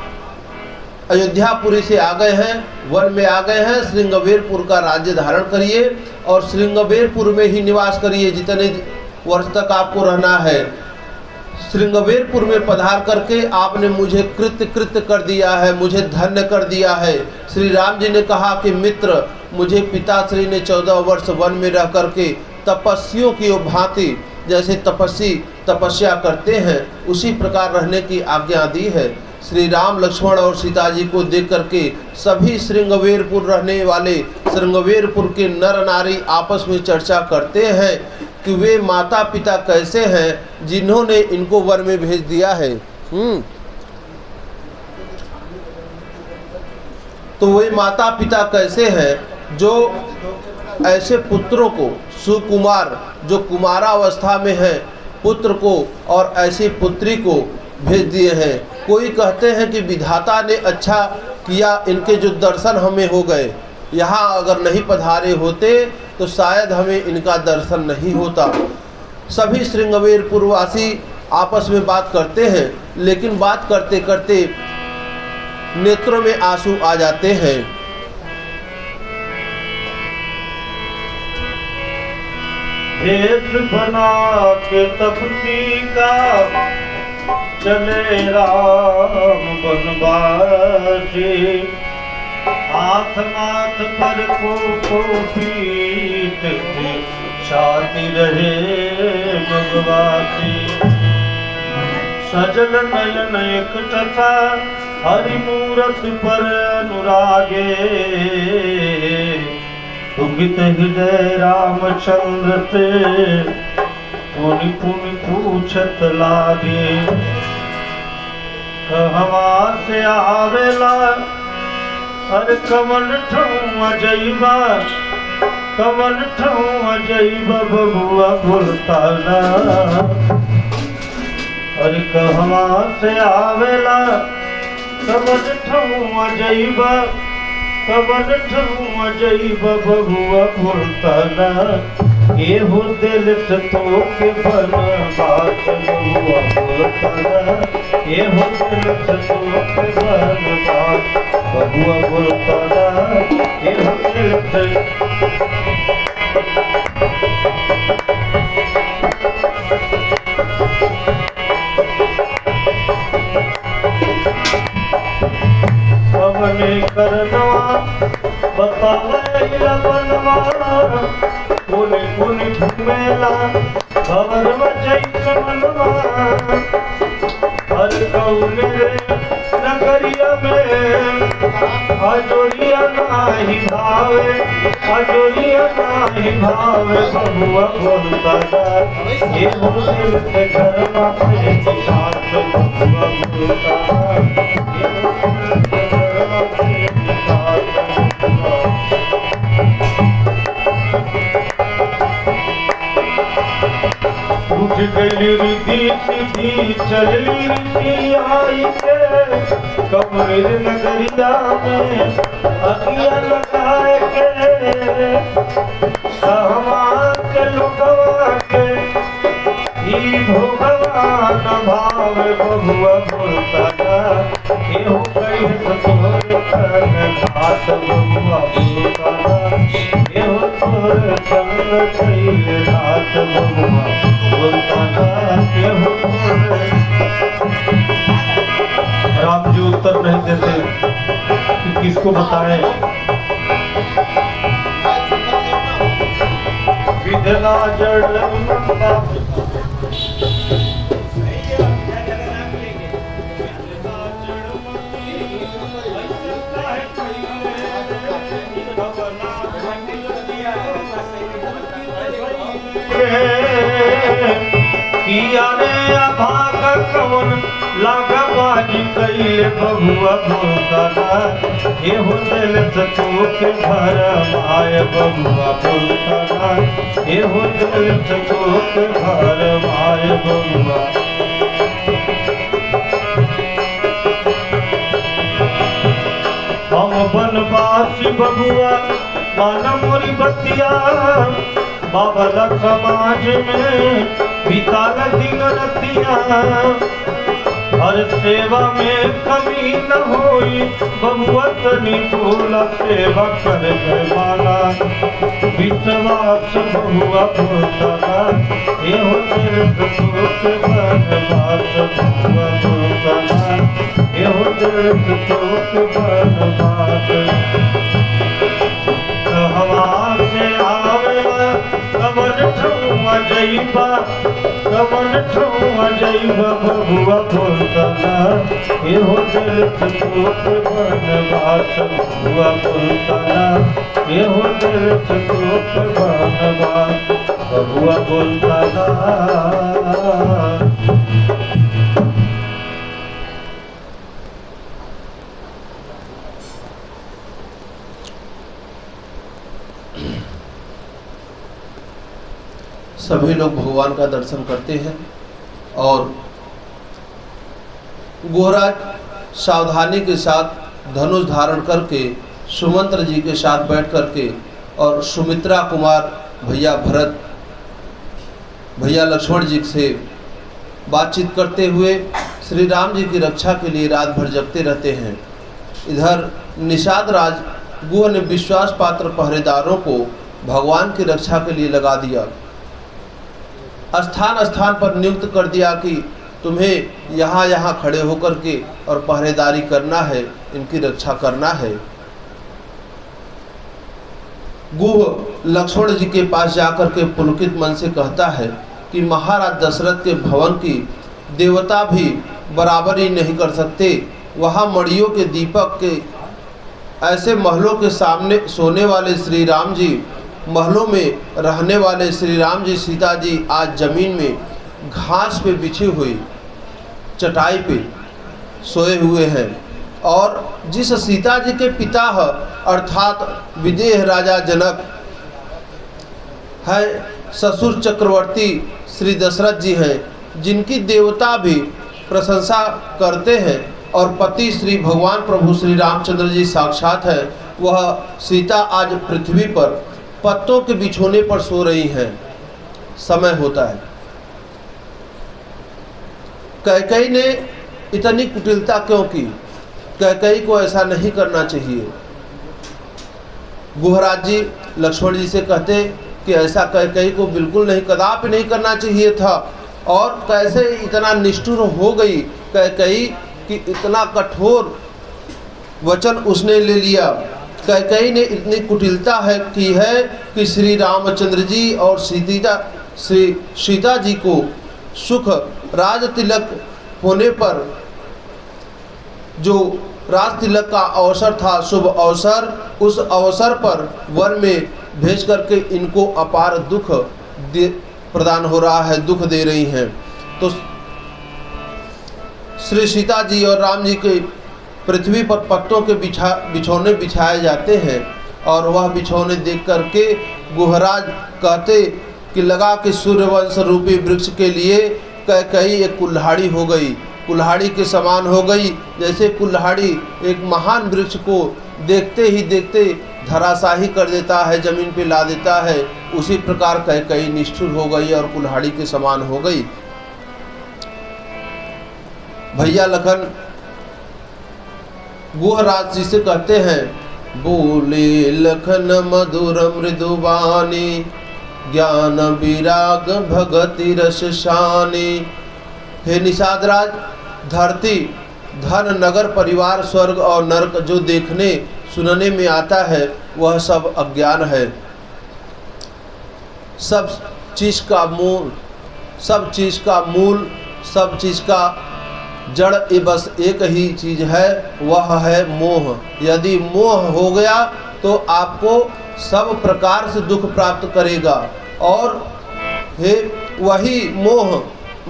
अयोध्यापुरी से आ गए हैं, वन में आ गए हैं, श्रृंगवेरपुर का राज्य धारण करिए और श्रृंगवेरपुर में ही निवास करिए जितने वर्ष तक आपको रहना है। श्रृंगवेरपुर में पधार करके आपने मुझे कृत्य कर दिया है, मुझे धन्य कर दिया है। श्री राम जी ने कहा कि मित्र, मुझे पिताश्री ने 14 वर्ष वन में रह करके तपस्वियों की भांति जैसे तपस्वी तपस्या करते हैं उसी प्रकार रहने की आज्ञा दी है। श्री राम लक्ष्मण और सीता जी को देख करके सभी श्रृंगवेरपुर रहने वाले श्रृंगवेरपुर के नर नारी आपस में चर्चा करते हैं कि वे माता पिता कैसे हैं जिन्होंने इनको वन में भेज दिया है। तो वे माता पिता कैसे हैं जो ऐसे पुत्रों को, सुकुमार जो कुमारावस्था में है पुत्र को और ऐसी पुत्री को भेज दिए हैं। कोई कहते हैं कि विधाता ने अच्छा किया, इनके जो दर्शन हमें हो गए। यहाँ अगर नहीं पधारे होते तो शायद हमें इनका दर्शन नहीं होता। सभी श्रृंगवेरपुर वासी आपस में बात करते हैं, लेकिन बात करते करते नेत्रों में आंसू आ जाते हैं। भेष बना के तपती का चले राम बनवासी। हाथ माथ पर को पीट के छाती रहे भगवाती। सजल नयन एक टथा हरि मूरत पर अनुरागे दुखित हृदय रामचंद्र ते पुनि पुनि पूछत लागे कहवा से आवेला हर कमल ठौआ जइबा कमल ठौआ जइबा बबुआ बोलताना हर कहवा से आवेला कमल ठौआ जइबा कमल ठौआ जइबा बबुआ बोलताना एहो दिल से तोके बनवात बबुआ बोलताना एहो दिल से तोके बनवात बबुआ बोलताना एहो दिल से पवने करनवा बतावे लबनवा पुनि पुनि घुमेला भवर बजै मनवा हर कौने रे नगरिया में अजोरिया नाही भावे अजोरिया नाही भावे बबुआ बोलताना ये दिल से घरवा के साथ बबुआ बोलताना ये दिल से घरवा के साथ उठ गई रिद्धि सिद्धि चली रिद्धि आई के कमर नगरिया में अगिया लगाए के कहवा के लोगवा के ई भगवान भाव बबुआ बोलताना एहो कई तोरे कर घाट बबुआ बोलताना एहो तोरे संग कई घाट बबुआ बोलताना एहो तोरे। राम जी उत्तर नहीं देते कि किसको बताएं विधना जड़ किया रे अभाग कवन लागा बाजी कैले बबुआ बोलताना एहो दिल से तोके भरमाए बबुआ बोलताना एहो दिल से तोके भरमाए बबुआ। हम बनवासी बबुआ माना मोरी बतिया बाबा समाज में बिताल दिन रतिया हर सेवा में कमी न होई बबुआ तनी बोला सेवा कर माना विश्वास बबुआ बोलताना एहो दिल से तोके बनवास बबुआ बोलताना एहो दिल से तोके बनवास। कहवा से आवेला कमल ठौआ जइबा कमल ठौआ जइबा बबुआ बोलताना एहो दिल से तोके बनवास बबुआ बोलताना एहो दिल से तोके बनवास बबुआ बोलताना। सभी लोग भगवान का दर्शन करते हैं और गोहराज सावधानी के साथ धनुष धारण करके सुमंत्र जी के साथ बैठ करके और सुमित्रा कुमार भैया भरत भैया लक्ष्मण जी से बातचीत करते हुए श्री राम जी की रक्षा के लिए रात भर जगते रहते हैं। इधर निषाद राज गुह ने विश्वास पात्र पहरेदारों को भगवान की रक्षा के लिए लगा दिया। स्थान स्थान पर नियुक्त कर दिया कि तुम्हें यहाँ यहाँ खड़े होकर के और पहरेदारी करना है, इनकी रक्षा करना है। गुह लक्ष्मण जी के पास जाकर के पुलकित मन से कहता है कि महाराज दशरथ के भवन की देवता भी बराबरी नहीं कर सकते वहाँ मड़ियों के दीपक के ऐसे महलों के सामने सोने वाले श्री राम जी, महलों में रहने वाले श्री राम जी सीता जी आज ज़मीन में घास पे बिछी हुई चटाई पे सोए हुए हैं। और जिस सीता जी के पिता अर्थात विदेह राजा जनक है, ससुर चक्रवर्ती श्री दशरथ जी हैं, जिनकी देवता भी प्रशंसा करते हैं, और पति श्री भगवान प्रभु श्री रामचंद्र जी साक्षात है, वह सीता आज पृथ्वी पर पत्तों के बिछोने पर सो रही हैं। समय होता है। कैकेयी ने इतनी कुटिलता क्यों की? कैकेयी को ऐसा नहीं करना चाहिए। गुहराज जी लक्ष्मण जी से कहते कि ऐसा कैकेयी को बिल्कुल नहीं, कदापि नहीं करना चाहिए था। और कैसे इतना निष्ठुर हो गई कैकेयी कि इतना कठोर वचन उसने ले लिया। कैकेयी ने इतनी कुटिलता की है कि श्री रामचंद्र जी और श्री सीता जी को सुख राज तिलक होने पर, जो राज तिलक का अवसर था, शुभ अवसर, उस अवसर पर वन में भेज करके इनको अपार दुख प्रदान हो रहा है, दुख दे रही हैं। तो श्री सीता जी और राम जी के पृथ्वी पर पत्तों के बिछौने बिछाए जाते हैं, और वह बिछौने देख करके गुहराज कहते कि लगा कि सूर्यवंश रूपी वृक्ष के लिए कैकेयी एक कुल्हाड़ी हो गई, कुल्हाड़ी के समान हो गई। जैसे कुल्हाड़ी एक महान वृक्ष को देखते ही देखते धराशाही कर देता है, जमीन पे ला देता है, उसी प्रकार कैकेयी निष्ठुर हो गई और कुल्हाड़ी के समान हो गई। भैया लखन गुहराज जी से कहते हैं, बोले लखन मधुर मृदुबानी, ज्ञान विराग भगति रस शानी। हे निषादराज, धरती, धन, नगर, परिवार, स्वर्ग और नरक जो देखने सुनने में आता है, वह सब अज्ञान है। सब चीज का मूल, सब चीज का जड़ ये बस एक ही चीज है, वह है मोह। यदि मोह हो गया तो आपको सब प्रकार से दुख प्राप्त करेगा। और हे वही मोह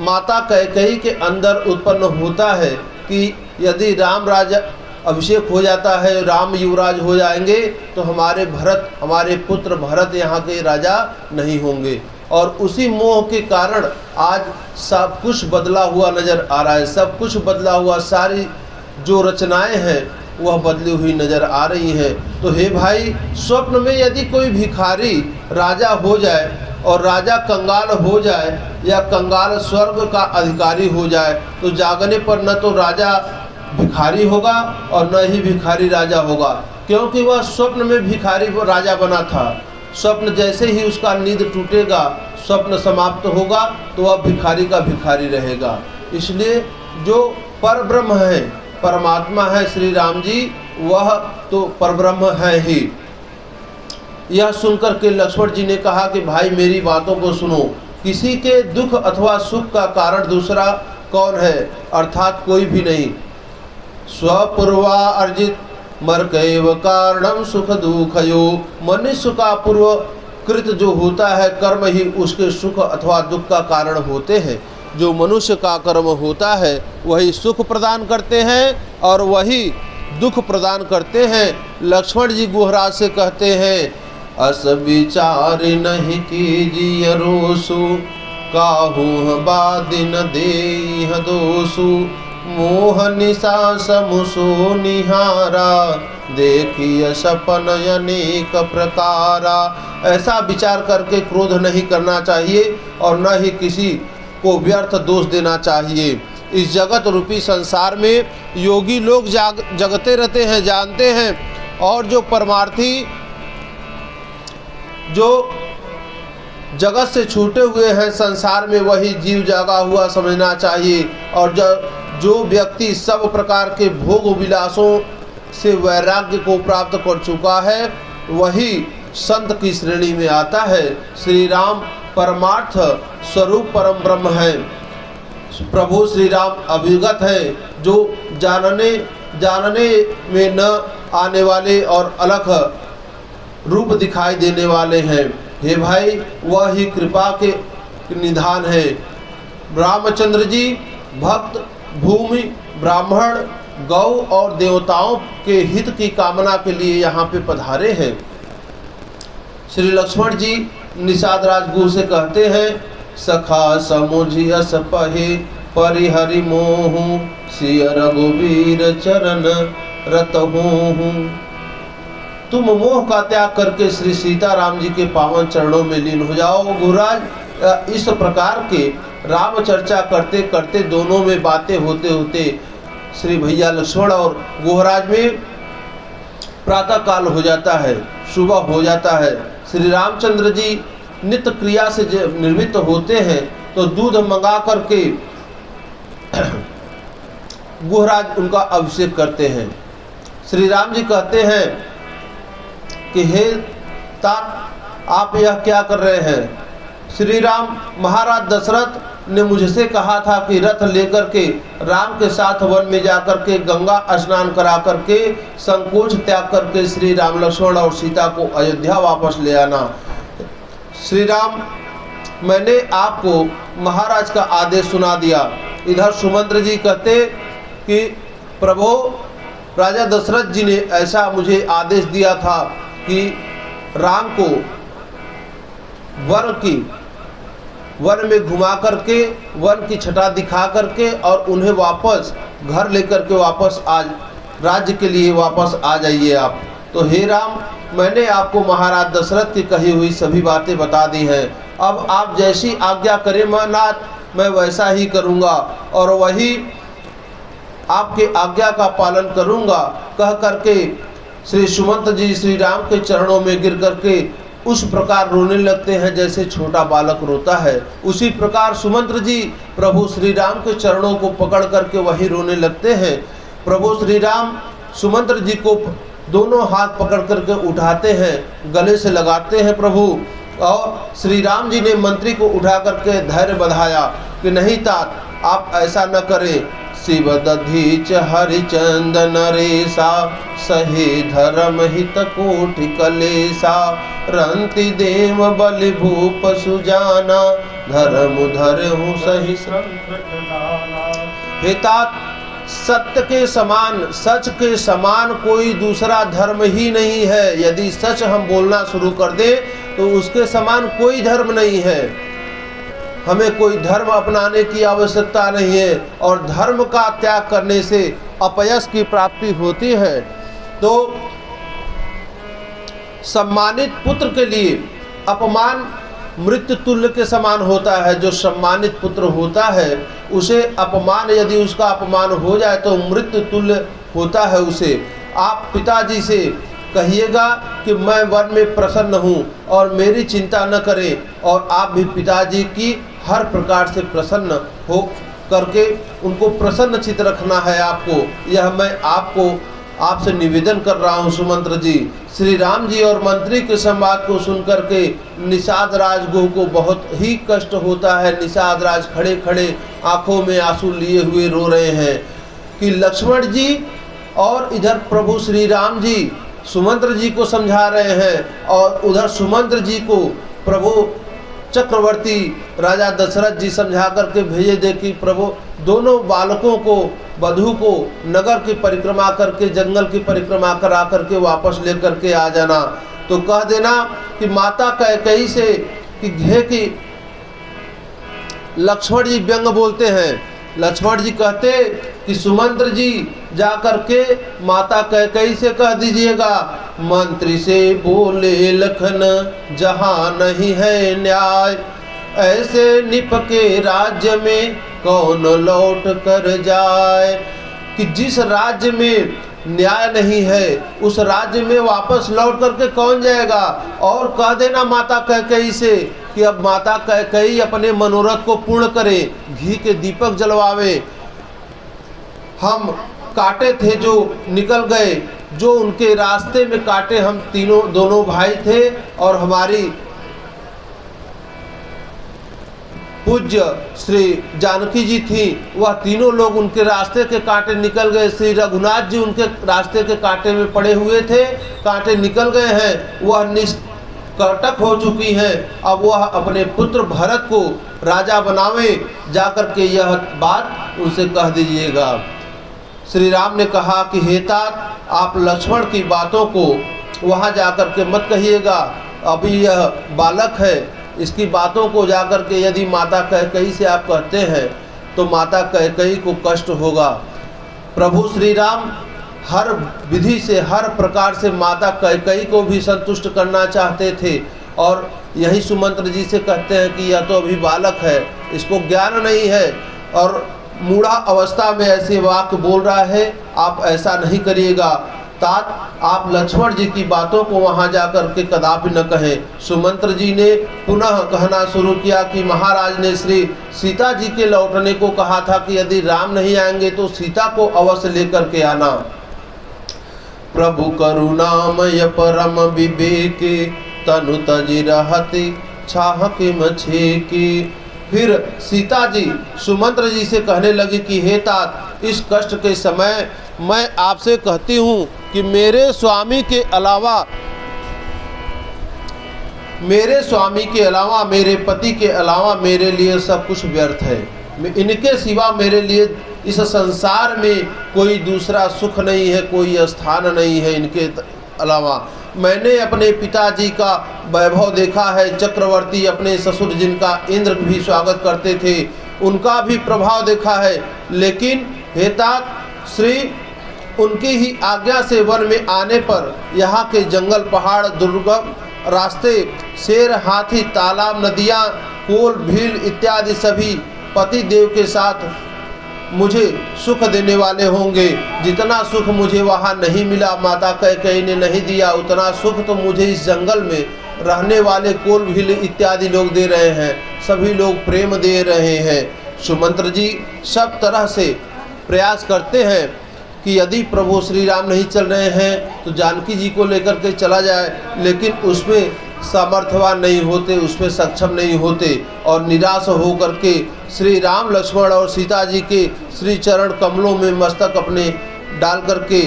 माता कैकेयी के अंदर उत्पन्न होता है कि यदि राम राजा अभिषेक हो जाता है, राम युवराज हो जाएंगे, तो हमारे पुत्र भरत यहाँ के राजा नहीं होंगे। और उसी मोह के कारण आज सब कुछ बदला हुआ नज़र आ रहा है, सब कुछ बदला हुआ, सारी जो रचनाएं हैं वह बदली हुई नज़र आ रही हैं। तो हे भाई, स्वप्न में यदि कोई भिखारी राजा हो जाए और राजा कंगाल हो जाए या कंगाल स्वर्ग का अधिकारी हो जाए, तो जागने पर न तो राजा भिखारी होगा और न ही भिखारी राजा होगा, क्योंकि वह स्वप्न में भिखारी राजा बना था। स्वप्न जैसे ही उसका नींद टूटेगा, स्वप्न समाप्त होगा, तो वह भिखारी का भिखारी रहेगा। इसलिए जो परब्रह्म है, परमात्मा है श्री राम जी, वह तो परब्रह्म है ही। यह सुनकर के लक्ष्मण जी ने कहा कि भाई मेरी बातों को सुनो, किसी के दुख अथवा सुख का कारण दूसरा कौन है? अर्थात कोई भी नहीं। स्वपूर्वा अर्जित मर्कैव कारणम सुख दुखयो। मनुष्य का पूर्व कृत जो होता है कर्म ही उसके सुख अथवा दुख का कारण होते हैं। जो मनुष्य का कर्म होता है वही सुख प्रदान करते हैं और वही दुख प्रदान करते हैं। लक्ष्मण जी गुहराज से कहते हैं, अस विचार नहीं कीजिए रोसु, काहू बादिन देह दोसु, मोह निशा समुसो निहारा, देखिए सपन अनेक प्रकारा। ऐसा विचार करके क्रोध नहीं करना चाहिए और न ही किसी को व्यर्थ दोष देना चाहिए। इस जगत रूपी संसार में योगी लोग जगते रहते हैं, जानते हैं, और जो परमार्थी जो जगत से छूटे हुए हैं संसार में, वही जीव जागा हुआ समझना चाहिए। और जो व्यक्ति सब प्रकार के भोग विलासों से वैराग्य को प्राप्त कर चुका है, वही संत की श्रेणी में आता है। श्री राम परमार्थ स्वरूप परम ब्रह्म है। प्रभु श्री राम अभिगत है, जो जानने में न आने वाले और अलग रूप दिखाई देने वाले हैं। हे भाई, वह ही कृपा के निधान है। रामचंद्र जी भक्त, भूमि, ब्राह्मण, गौ और देवताओं के हित की कामना के लिए यहाँ पे पधारे हैं। श्री लक्ष्मण जी निषाद राजगुरु से कहते हैं, सखा समुझियस पहे परिहरि मोहु, सिय रघुवीर चरण रतहूँ। तुम मोह का त्याग करके श्री सीताराम जी के पावन चरणों में लीन हो जाओ। गुरुराज इस प्रकार के राम चर्चा करते करते दोनों में बातें होते होते श्री भैया लक्ष्मण और गुहराज में प्रातः काल हो जाता है, सुबह हो जाता है। श्री रामचंद्र जी नित्य क्रिया से निर्मित होते हैं तो दूध मंगा करके गुहराज उनका अभिषेक करते हैं। श्री राम जी कहते हैं कि हे तात, आप यह क्या कर रहे हैं? श्री राम, महाराज दशरथ ने मुझसे कहा था कि रथ लेकर के राम के साथ वन में जाकर के गंगा स्नान करा करके संकोच त्याग करके श्री राम, लक्ष्मण और सीता को अयोध्या वापस ले आना। श्री राम, मैंने आपको महाराज का आदेश सुना दिया। इधर सुमंत्र जी कहते कि प्रभु, राजा दशरथ जी ने ऐसा मुझे आदेश दिया था कि राम को वन में घुमा करके वन की छटा दिखा करके और उन्हें वापस घर लेकर के वापस आज राज्य के लिए वापस आ जाइए आप। तो हे राम, मैंने आपको महाराज दशरथ की कही हुई सभी बातें बता दी हैं। अब आप जैसी आज्ञा करें नाथ, मैं वैसा ही करूँगा और वही आपके आज्ञा का पालन करूँगा। कह करके श्री सुमंत जी श्री राम के चरणों में गिर करके उस प्रकार रोने लगते हैं जैसे छोटा बालक रोता है। उसी प्रकार सुमंत्र जी प्रभु श्री राम के चरणों को पकड़ करके वही रोने लगते हैं। प्रभु श्री राम सुमंत्र जी को दोनों हाथ पकड़ करके उठाते हैं, गले से लगाते हैं प्रभु। और श्री राम जी ने मंत्री को उठा करके धैर्य बंधाया कि नहीं तात, आप ऐसा न करें। शिव दधीच हरिचंद नरेशा, सहे धर्म हित कोटि कलेसा, रंति देव बलि भूप सुजाना, धर्म धरहु सही हे तात, सत्य के समान, सच के समान कोई दूसरा धर्म ही नहीं है। यदि सच हम बोलना शुरू कर दें तो उसके समान कोई धर्म नहीं है। हमें कोई धर्म अपनाने की आवश्यकता नहीं है और धर्म का त्याग करने से अपयश की प्राप्ति होती है। तो सम्मानित पुत्र के लिए अपमान मृत्यु तुल्य के समान होता है। जो सम्मानित पुत्र होता है उसे अपमान, यदि उसका अपमान हो जाए तो मृत्यु तुल्य होता है उसे। आप पिताजी से कहिएगा कि मैं वन में प्रसन्न हूँ और मेरी चिंता न करें, और आप भी पिताजी की हर प्रकार से प्रसन्न हो करके उनको प्रसन्न चित्त रखना है आपको। यह मैं आपसे निवेदन कर रहा हूँ सुमंत्र जी। श्री राम जी और मंत्री के संवाद को सुनकर के निषाद राजगुरु को बहुत ही कष्ट होता है। निषाद राज खड़े खड़े आंखों में आंसू लिए हुए रो रहे हैं कि लक्ष्मण जी और इधर प्रभु श्री राम जी सुमंत्र जी को समझा रहे हैं और उधर सुमंत्र जी को प्रभु चक्रवर्ती राजा दशरथ जी समझा करके भेजे दे कि प्रभु दोनों बालकों को, वधू को नगर की परिक्रमा करके, जंगल की परिक्रमा करा करके वापस लेकर के आ जाना। तो कह देना कि माता कैकेयी से कि लक्ष्मण जी व्यंग बोलते हैं। लक्ष्मण जी कहते कि सुमंत्र जी जा करके माता कैकेयी से कह दीजिएगा, मंत्री से बोले लखन जहाँ नहीं है न्याय, ऐसे निप के राज्य में कौन लौट कर जाए। कि जिस राज्य में न्याय नहीं है उस राज्य में वापस लौट करके कौन जाएगा। और कह देना माता कैकेयी से कि अब माता कैकेयी अपने मनोरथ को पूर्ण करे, घी के दीपक जलवावे। हम कांटे थे जो निकल गए, जो उनके रास्ते में कांटे, हम दोनों भाई थे और पूज्य श्री जानकी जी थी, वह तीनों लोग उनके रास्ते के कांटे निकल गए। श्री रघुनाथ जी उनके रास्ते के कांटे में पड़े हुए थे, कांटे निकल गए हैं, वह निष्कंटक हो चुकी हैं। अब वह अपने पुत्र भरत को राजा बनावे, जाकर के यह बात उनसे कह दीजिएगा। श्री राम ने कहा कि हे तात, आप लक्ष्मण की बातों को वहाँ जाकर के मत कहिएगा, अभी यह बालक है, इसकी बातों को जाकर के यदि माता कैकेयी से आप कहते हैं तो माता कैकेयी को कष्ट होगा। प्रभु श्री राम हर विधि से, हर प्रकार से माता कैकेयी को भी संतुष्ट करना चाहते थे, और यही सुमंत्र जी से कहते हैं कि यह तो अभी बालक है, इसको ज्ञान नहीं है और मूढ़ा अवस्था में ऐसे वाक्य बोल रहा है, आप ऐसा नहीं करिएगा। तात, आप लक्ष्मण जी की बातों को वहां जाकर के कदापि न कहें। सुमंत्र जी ने पुनः कहना शुरू किया कि महाराज ने श्री सीता जी के लौटने को कहा था कि यदि राम नहीं आएंगे तो सीता को अवश्य लेकर के आना। प्रभु करुणामय परम विवेकी, तनु तजि रहति छाह के मछे की। फिर सीता जी सुमंत्र जी से कहने लगी कि हे तात, इस कष्ट के समय मैं आपसे कहती हूँ कि मेरे स्वामी के अलावा, मेरे पति के अलावा मेरे लिए सब कुछ व्यर्थ है। इनके सिवा मेरे लिए इस संसार में कोई दूसरा सुख नहीं है, कोई स्थान नहीं है इनके अलावा। मैंने अपने पिताजी का वैभव देखा है, चक्रवर्ती अपने ससुर जिनका इंद्र भी स्वागत करते थे, उनका भी प्रभाव देखा है, लेकिन हे तात श्री उनकी ही आज्ञा से वन में आने पर यहाँ के जंगल, पहाड़, दुर्गम रास्ते, शेर, हाथी, तालाब, नदियाँ, कोल, भील इत्यादि सभी पति देव के साथ मुझे सुख देने वाले होंगे। जितना सुख मुझे वहाँ नहीं मिला, माता कैकेयी ने नहीं दिया, उतना सुख तो मुझे इस जंगल में रहने वाले कोल, भील इत्यादि लोग दे रहे हैं, सभी लोग प्रेम दे रहे हैं। सुमंत्र जी सब तरह से प्रयास करते हैं कि यदि प्रभु श्री राम नहीं चल रहे हैं तो जानकी जी को लेकर के चला जाए, लेकिन उसमें सामर्थ्यवान नहीं होते, उसमें सक्षम नहीं होते, और निराश होकर के श्री राम, लक्ष्मण और सीता जी के श्री चरण कमलों में मस्तक अपने डाल करके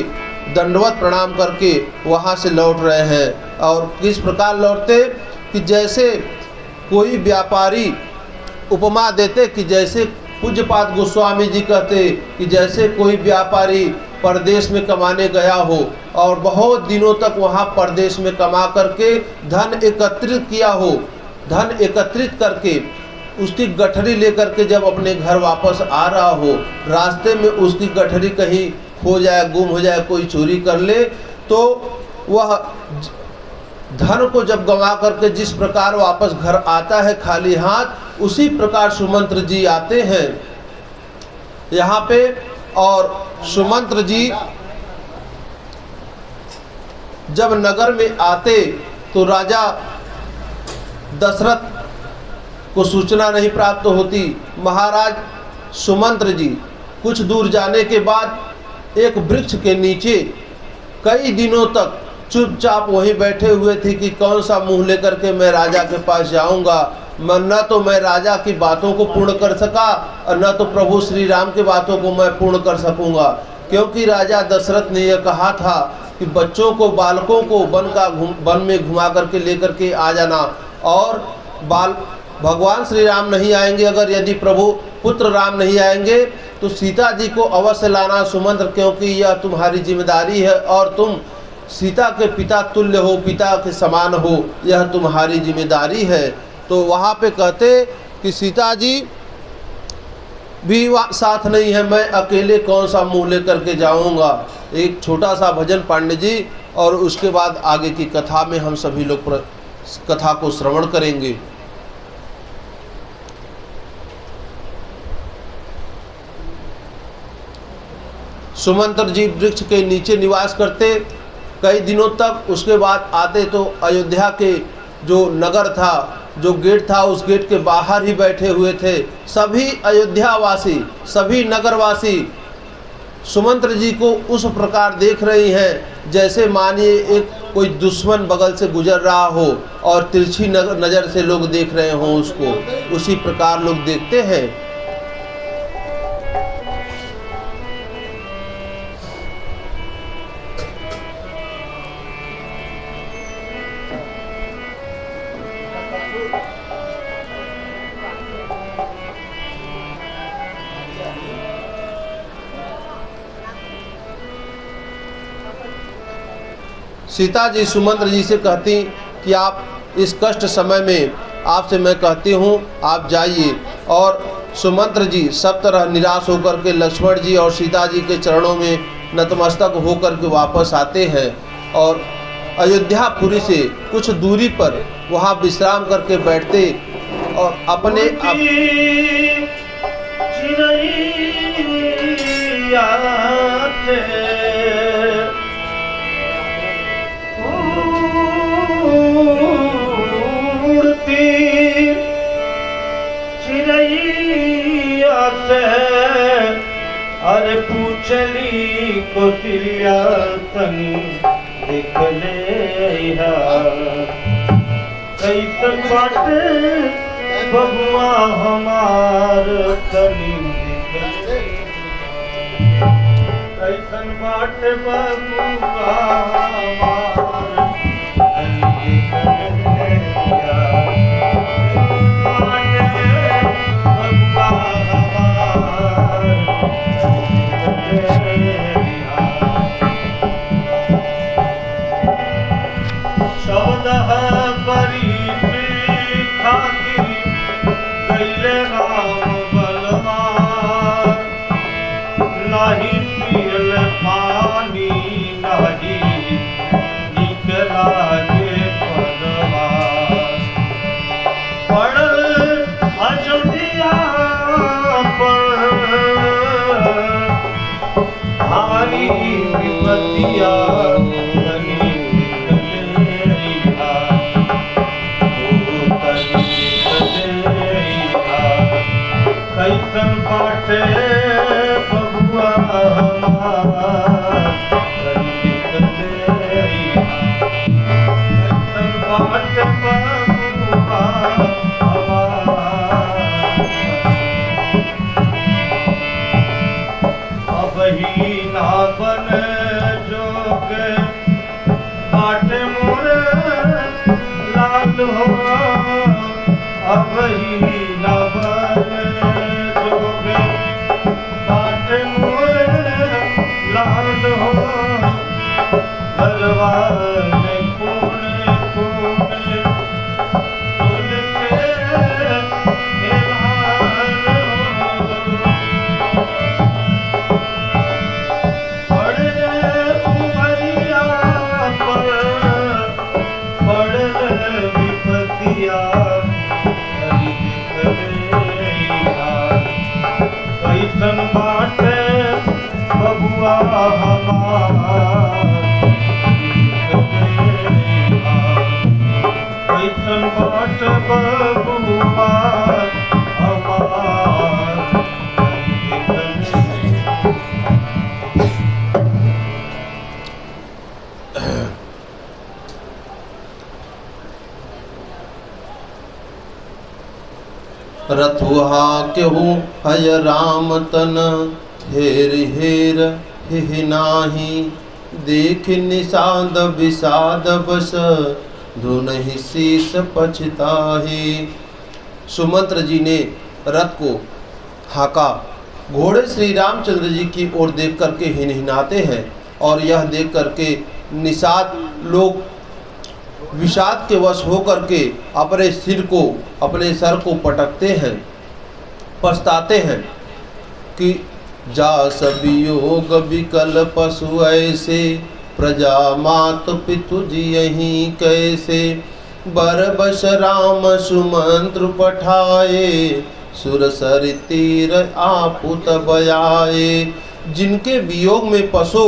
दंडवत प्रणाम करके वहाँ से लौट रहे हैं। और किस प्रकार लौटते कि जैसे कोई व्यापारी, उपमा देते कि जैसे पूज्यपाद गोस्वामी जी कहते कि जैसे कोई व्यापारी परदेश में कमाने गया हो और बहुत दिनों तक वहाँ परदेश में कमा करके धन एकत्रित किया हो, धन एकत्रित करके उसकी गठरी लेकर के जब अपने घर वापस आ रहा हो, रास्ते में उसकी गठरी कहीं खो जाए, गुम हो जाए, कोई चोरी कर ले, तो वह धन को जब गंवा करके जिस प्रकार वापस घर आता है खाली हाथ, उसी प्रकार सुमंत्र जी आते हैं यहाँ पे। और सुमंत्र जी जब नगर में आते तो राजा दशरथ को सूचना नहीं प्राप्त होती। महाराज सुमंत्र जी कुछ दूर जाने के बाद एक वृक्ष के नीचे कई दिनों तक चुपचाप वहीं बैठे हुए थे कि कौन सा मुंह लेकर के मैं राजा के पास जाऊंगा। न तो मैं राजा की बातों को पूर्ण कर सका और न तो प्रभु श्री राम की बातों को मैं पूर्ण कर सकूंगा, क्योंकि राजा दशरथ ने यह कहा था कि बच्चों को, बालकों को वन में घुमा करके लेकर के आ जाना, और भगवान श्री राम नहीं आएंगे, अगर यदि प्रभु पुत्र राम नहीं आएंगे तो सीता जी को अवश्य लाना सुमंत्र, क्योंकि यह तुम्हारी जिम्मेदारी है और तुम सीता के पिता तुल्य हो, पिता के समान हो, यह तुम्हारी जिम्मेदारी है। तो वहाँ पे कहते कि सीता जी भी साथ नहीं है, मैं अकेले कौन सा मुँह लेकर के जाऊँगा। एक छोटा सा भजन पांडे जी, और उसके बाद आगे की कथा में हम सभी लोग कथा को श्रवण करेंगे। सुमंत्र जी वृक्ष के नीचे निवास करते कई दिनों तक। उसके बाद आते तो अयोध्या के जो नगर था, जो गेट था, उस गेट के बाहर ही बैठे हुए थे सभी अयोध्यावासी, सभी नगरवासी सुमंत्र जी को उस प्रकार देख रही हैं जैसे मानिए एक कोई दुश्मन बगल से गुजर रहा हो और तिरछी नज़र से लोग देख रहे हों उसको, उसी प्रकार लोग देखते हैं। सीता जी सुमंत्र जी से कहती कि आप इस कष्ट समय में आपसे मैं कहती हूँ आप जाइए। और सुमंत्र जी सब तरह निराश होकर के लक्ष्मण जी और सीता जी के चरणों में नतमस्तक होकर के वापस आते हैं और अयोध्यापुरी से कुछ दूरी पर वहाँ विश्राम करके बैठते और अपने अरे पूछली कोटिल्या तनी देख ले कैसन बाटे बबुआ हमार तनी देख ले कैसन बाटे बबुआ हमार तनी देख ले रथुहा केहू हय राम तन हेर हेर हिहि नाही देख निषाद विषाद बस धुनहि शीस पछताहि। सुमंत्र जी ने रथ को हाका। घोड़े श्री रामचंद्र जी की ओर देख करके हिनहिनाते हैं और यह देख करके निषाद लोग विषाद के वश होकर के अपने सिर को अपने सर को पटकते हैं, पछताते हैं कि जा सबियोग विकल पशु ऐसे प्रजा मात पितु जियहि कैसे बरबस राम सुमंत्र पठाए सुर सर तीर आपुत बयाए। जिनके वियोग में पशु